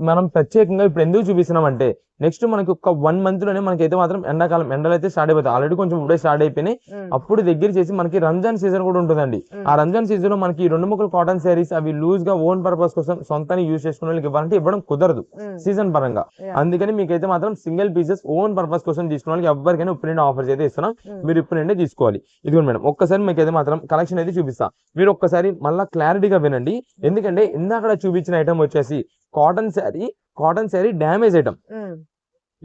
మనం ప్రత్యేకంగా ఇప్పుడు ఎందుకు చూపిస్తున్నాం అంటే నెక్స్ట్ మనకి ఒక 1 మంత్ లోనే మనకైతే మాత్రం ఎండాకాలం ఎండలు అయితే స్టార్ట్ అయిపోతాయి. ఆల్రెడీ కొంచెం ఇప్పుడే స్టార్ట్ అయిపోయినాయి. అప్పుడు దగ్గర చేసి మనకి రంజాన్ సీజన్ కూడా ఉంటుందండి. ఆ రంజాన్ సీజన్ లో మనకి 2 ముక్కల కాటన్ శారీస్ అవి లూజ్ గా ఓన్ పర్పస్ కోసం సొంతాన్ని యూజ్ చేసుకునే వాళ్ళకి ఇవ్వాలంటే ఇవ్వడం కుదరదు సీజన్ పరంగా. అందుకని మీకైతే మాత్రం సింగిల్ పీసెస్ ఓన్ పర్పస్ కోసం తీసుకున్న వాళ్ళకి ఎవరికైనా ఇప్పుడు నుండి ఆఫర్స్ అయితే ఇస్తున్నాం. మీరు ఇప్పుడు నుండి తీసుకోవాలి. ఇదిగోండి మేడం, ఒక్కసారి మీకైతే మాత్రం కలెక్షన్ అయితే చూపిస్తా. మీరు ఒక్కసారి మళ్ళీ క్లారిటీగా వినండి. ఎందుకంటే ఇందాక చూపించిన ఐటమ్ వచ్చేసి కాటన్ శారీ డ్యామేజ్ ఐటమ్.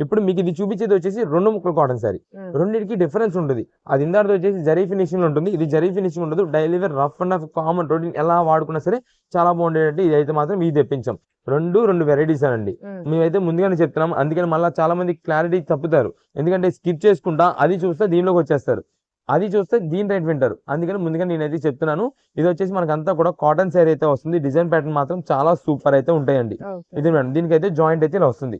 ఇప్పుడు మీకు ఇది చూపించేది వచ్చేసి 2 ముక్కల కాటన్ శారీ. రెండింటికి డిఫరెన్స్ ఉంటుంది. అది ఇందాక వచ్చేసి జరీ ఫినిషింగ్ ఉంటుంది, ఇది జరీ ఫినిషింగ్ ఉండదు. Daily wear rough and rough common routine ఎలా వాడుకున్నా సరే చాలా బాగుండేటట్టు ఇది అయితే మాత్రం ఇది తెప్పించాం. రెండు వెరైటీస్ అండి. మేమైతే ముందుగానే చెప్తున్నాం. అందుకని మళ్ళీ చాలా మంది క్లారిటీ తప్పుతారు. ఎందుకంటే స్కిప్ చేసుకుంటా అది చూస్తే దీనిలోకి వచ్చేస్తారు, అది చూస్తే దీని రేట్ వింటారు. అందుకని ముందుగా నేనైతే చెప్తున్నాను. ఇది వచ్చేసి మనకంతా కూడా కాటన్ శారీ అయితే వస్తుంది. డిజైన్ ప్యాటర్న్ మాత్రం చాలా సూపర్ అయితే ఉంటాయండి. ఇది మేడం, దీనికైతే జాయింట్ అయితే ఇలా వస్తుంది.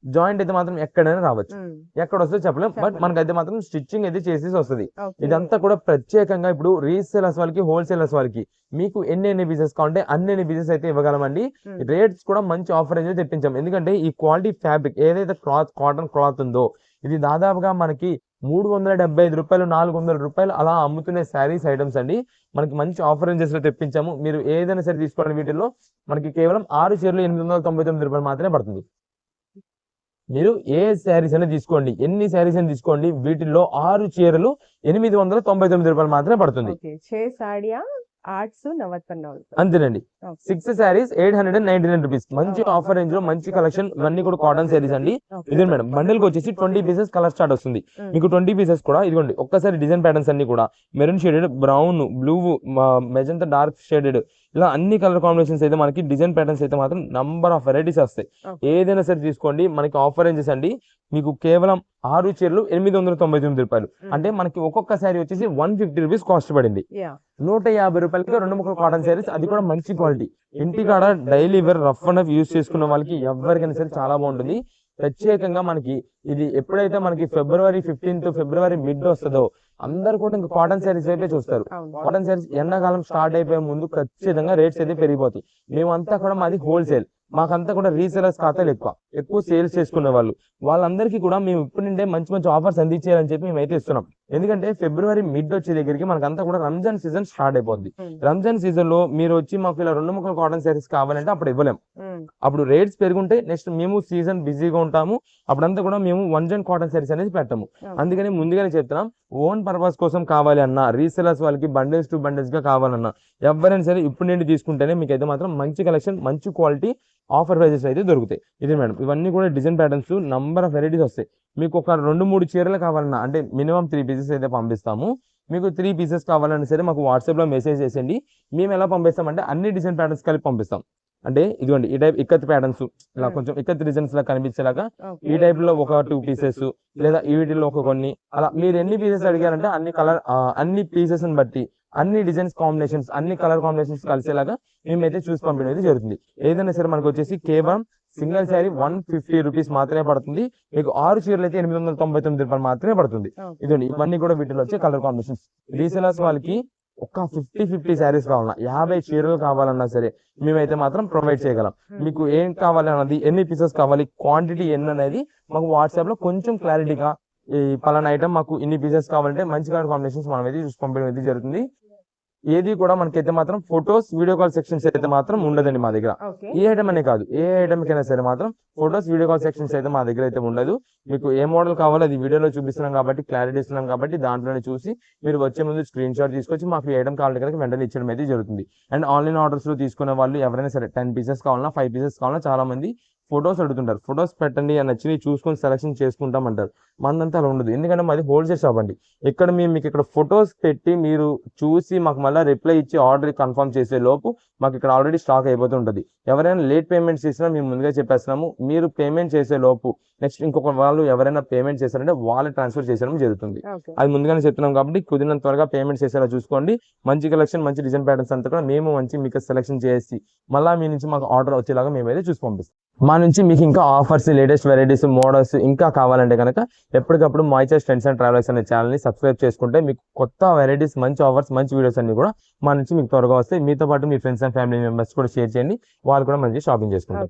జాయింట్ అయితే మాత్రం ఎక్కడైనా రావచ్చు, ఎక్కడ వస్తుందో చెప్పలేం. బట్ మనకైతే మాత్రం స్టిచ్చింగ్ అయితే చేసేసి వస్తుంది. ఇదంతా కూడా ప్రత్యేకంగా ఇప్పుడు రీసేలర్స్ వాళ్ళకి, హోల్సేలర్స్ వాళ్ళకి మీకు ఎన్ని పీసెస్ కావాలంటే అన్ని పీసెస్ అయితే ఇవ్వగలమండి. రేట్స్ కూడా మంచి ఆఫర్ అయితే తెప్పించాం. ఎందుకంటే ఈ క్వాలిటీ ఫ్యాబ్రిక్ ఏదైతే కాటన్ క్లాత్ ఉందో ఇది దాదాపుగా మనకి 375 రూపాయలు 400 రూపాయలు అలా అమ్ముతున్న శారీస్ ఐటమ్స్ అండి. మనకి మంచి ఆఫర్ రేంజెస్ లో తెప్పించాము. మీరు ఏదైనా సరే తీసుకోండి. వీటిల్లో మనకి కేవలం 6 చీరలు 899 రూపాయలు మాత్రమే పడుతుంది. మీరు ఏ శారీస్ అయినా తీసుకోండి, ఎన్ని శారీస్ అయినా తీసుకోండి, వీటిల్లో 6 చీరలు 899 రూపాయలు మాత్రమే పడుతుంది. అంతేనండి. 6 శారీస్ 899 రూపీస్. మంచి ఆఫర్ రేంజ్ లో మంచి కలెక్షన్. ఇవన్నీ కూడా కాటన్ శారీస్ అండి. ఇదే మేడం, బండిల్ కి వచ్చేసి 20 పీసెస్ కలర్ స్టార్ట్ వస్తుంది. మీకు 20 పీసెస్ కూడా ఇదిగోండి. ఒక్కసారి డిజైన్ ప్యాటర్న్స్ అన్ని కూడా maroon shaded, brown, blue, magenta dark shaded, ఇలా అన్ని కలర్ కాంబినేషన్స్ అయితే మనకి డిజైన్ ప్యాటర్న్స్ అయితే మాత్రం నంబర్ ఆఫ్ వెరైటీస్ వస్తాయి. ఏదైనా సరే తీసుకోండి. మనకి ఆఫర్ రేంజెస్ అండి. మీకు కేవలం 6 చీరలు 899 రూపాయలు. అంటే మనకి ఒక్కొక్క శారీ వచ్చేసి 150 రూపీస్ కాస్ట్ పడింది. 150 రూపాయలకి 2 ముక్కల కాటన్ శారీస్, అది కూడా మంచి క్వాలిటీ. ఇంటికాడ daily wear rough and rough use చేసుకున్న వాళ్ళకి ఎవరికైనా సరే చాలా బాగుంటుంది. ప్రత్యేకంగా మనకి ఇది ఎప్పుడైతే మనకి ఫిబ్రవరి 15th ఫిబ్రవరి మిడ్ వస్తుందో అందరు కూడా ఇంకా కాటన్ శారీస్ వైపే చూస్తారు. కాటన్ శారీస్ ఎండాకాలం స్టార్ట్ అయిపోయే ముందు ఖచ్చితంగా రేట్స్ అయితే పెరిగిపోతాయి. మేమంతా కూడా మాది హోల్సేల్, మాకంతా కూడా రీసేలర్స్ ఖాతాలు ఎక్కువ సేల్స్ చేసుకునే వాళ్ళందరికీ కూడా మేము ఇప్పుడు నుండే మంచి ఆఫర్స్ అందించేయాలని చెప్పి మేమైతే ఇస్తున్నాం. ఎందుకంటే ఫిబ్రవరి మిడ్ వచ్చే దగ్గరికి మనకంతా కూడా రంజాన్ సీజన్ స్టార్ట్ అయిపోద్ది. రంజాన్ సీజన్ లో మీరు వచ్చి మాకు ఇలా 2 ముక్కల కాటన్ శారీస్ కావాలంటే అప్పుడు ఇవ్వలేం. అప్పుడు రేట్స్ పెరుగుంటే నెక్స్ట్ మేము సీజన్ బిజీగా ఉంటాము. అప్పుడంతా కూడా మేము 1 కాటన్ శారీస్ అనేది పెట్టాము. అందుకని ముందుగానే చెప్తున్నాం, ఓన్ పర్పస్ కోసం కావాలి అన్నా, రీసేలర్స్ వాళ్ళకి బండిల్స్ టు బండిల్స్ గా కావాలన్నా ఎవరైనా సరే ఇప్పుడు నుండి తీసుకుంటేనే మీకు అయితే మాత్రం మంచి కలెక్షన్, మంచి క్వాలిటీ, ఆఫర్ ప్రైజెస్ అయితే దొరుకుతాయి. ఇది మేడం, ఇవన్నీ కూడా design patterns, number of varieties వస్తాయి. మీకు ఒక 2-3 చీరలు కావాలన్నా అంటే మినిమం 3 పీసెస్ అయితే పంపిస్తాము. మీకు 3 పీసెస్ కావాలన్నా సరే మాకు వాట్సాప్ లో మెసేజ్ చేసేయండి. మేము ఎలా పంపిస్తామంటే అన్ని డిజైన్ ప్యాటర్న్స్ కలిపి పంపిస్తాం. అంటే ఇదిగోండి ఈ టైప్ ఇక్కత్ ప్యాటర్న్స్, ఇలా కొంచెం ఇక్కత్ డిజైన్స్ లా కనిపించేలాగా ఈ టైప్ లో ఒక 2 పీసెస్, లేదా ఈ వీటిలో ఒక కొన్ని, అలా మీరు ఎన్ని పీసెస్ అడిగారంటే అన్ని పీసెస్ బట్టి అన్ని డిజైన్స్ కాంబినేషన్స్, అన్ని కలర్ కాంబినేషన్స్ కలిసేలాగా మేమైతే చూసి పంపించడం అయితే జరుగుతుంది. ఏదైనా సరే మనకు వచ్చేసి కేవలం సింగిల్ శారీ 150 రూపీస్ మాత్రమే పడుతుంది. మీకు 6 చీరలు అయితే 899 రూపాయలు మాత్రమే పడుతుంది. ఇదండి, ఇవన్నీ కూడా వీటిలో వచ్చే కలర్ కాంబినేషన్స్. రీసెలర్స్ వాళ్ళకి ఒక 50 శారీస్ కావాలన్నా, 50 చీరలు కావాలన్నా సరే మేమైతే మాత్రం ప్రొవైడ్ చేయగలం. మీకు ఏం కావాలి అన్నది, ఎన్ని పీసెస్ కావాలి, క్వాంటిటీ ఎన్ని అనేది మాకు వాట్సాప్ లో కొంచెం క్లారిటీగా, ఈ పలానా ఐటమ్ మాకు ఇన్ని పీసెస్ కావాలంటే మంచి కలర్ కాంబినేషన్స్ మనం అయితే చూసి పంపించడం అయితే జరుగుతుంది. ఏది కూడా మనకైతే మాత్రం ఫొటోస్, వీడియో కాల్ సెక్షన్స్ అయితే మాత్రం ఉండదండి మా దగ్గర. ఏ ఐటమ్ అనే కాదు, ఏ ఐటమ్ కైనా సరే మాత్రం ఫొటోస్, వీడియో కాల్ సెక్షన్స్ అయితే మా దగ్గర అయితే ఉండదు. మీకు ఏ మోడల్ కావాలో అది వీడియోలో చూపిస్తున్నాం కాబట్టి, క్లారిటీ ఇస్తున్నాం కాబట్టి దాంట్లోనే చూసి మీరు వచ్చే ముందు స్క్రీన్ షాట్ తీసుకొచ్చి మాకు ఈ ఐటమ్ కావాలంటే కనుక వెంటనే ఇచ్చడం అయితే జరుగుతుంది. అండ్ ఆన్లైన్ ఆర్డర్స్ లో తీసుకునే వాళ్ళు ఎవరైనా సరే 10 పీసెస్ కావాలన్నా, 5 పీసెస్ కావాలన్నా చాలా మంది ఫొటోస్ అడుగుతుంటారు. ఫొటోస్ పెట్టండి అని నచ్చినవి చూసుకొని సెలెక్షన్ చేసుకుంటామంటారు. మందంతా అలా ఉండదు, ఎందుకంటే మాది హోల్సేల్ షాప్ అండి. ఇక్కడ మేము మీకు ఇక్కడ ఫొటోస్ పెట్టి మీరు చూసి మాకు మళ్ళీ రిప్లై ఇచ్చి ఆర్డర్ కన్ఫర్మ్ చేసే లోపు మాకు ఇక్కడ ఆల్రెడీ స్టాక్ అయిపోతూ ఉంటుంది. ఎవరైనా లేట్ పేమెంట్ చేసినా మేము ముందుగా చెప్పేస్తున్నాము, మీరు పేమెంట్ చేసే లోపు నెక్స్ట్ ఇంకొక వాళ్ళు ఎవరైనా పేమెంట్ చేశారంటే వాళ్ళు ట్రాన్స్ఫర్ చేసేయడం జరుగుతుంది. అది ముందుగానే చెప్తున్నాం కాబట్టి కుదిరినంత త్వరగా పేమెంట్ చేసేలా చూసుకోండి. మంచి కలెక్షన్, మంచి డిజైన్ ప్యాటర్న్స్ అంతా కూడా మేము మంచి మీకు సెలెక్షన్ చేసి మళ్ళీ మీ నుంచి మాకు ఆర్డర్ వచ్చేలాగా మేమైతే చూసి పంపిస్తాం. మా నుంచి మీకు ఇంకా ఆఫర్స్, లేటెస్ట్ వెరైటీస్, మోడల్స్ ఇంకా కావాలంటే కనుక ఎప్పటికప్పుడు my choice trends and travels అనే ఛానల్ని సబ్స్క్రైబ్ చేసుకుంటే మీకు కొత్త వెరైటీస్, మంచి ఆఫర్స్, మంచి వీడియోస్ అన్ని కూడా మా నుంచి మీకు త్వరగా వస్తాయి. మీతో పాటు మీ ఫ్రెండ్స్ అండ్ ఫ్యామిలీ మెంబర్స్ కూడా షేర్ చేయండి, వాళ్ళు కూడా మంచి షాపింగ్ చేసుకుంటారు.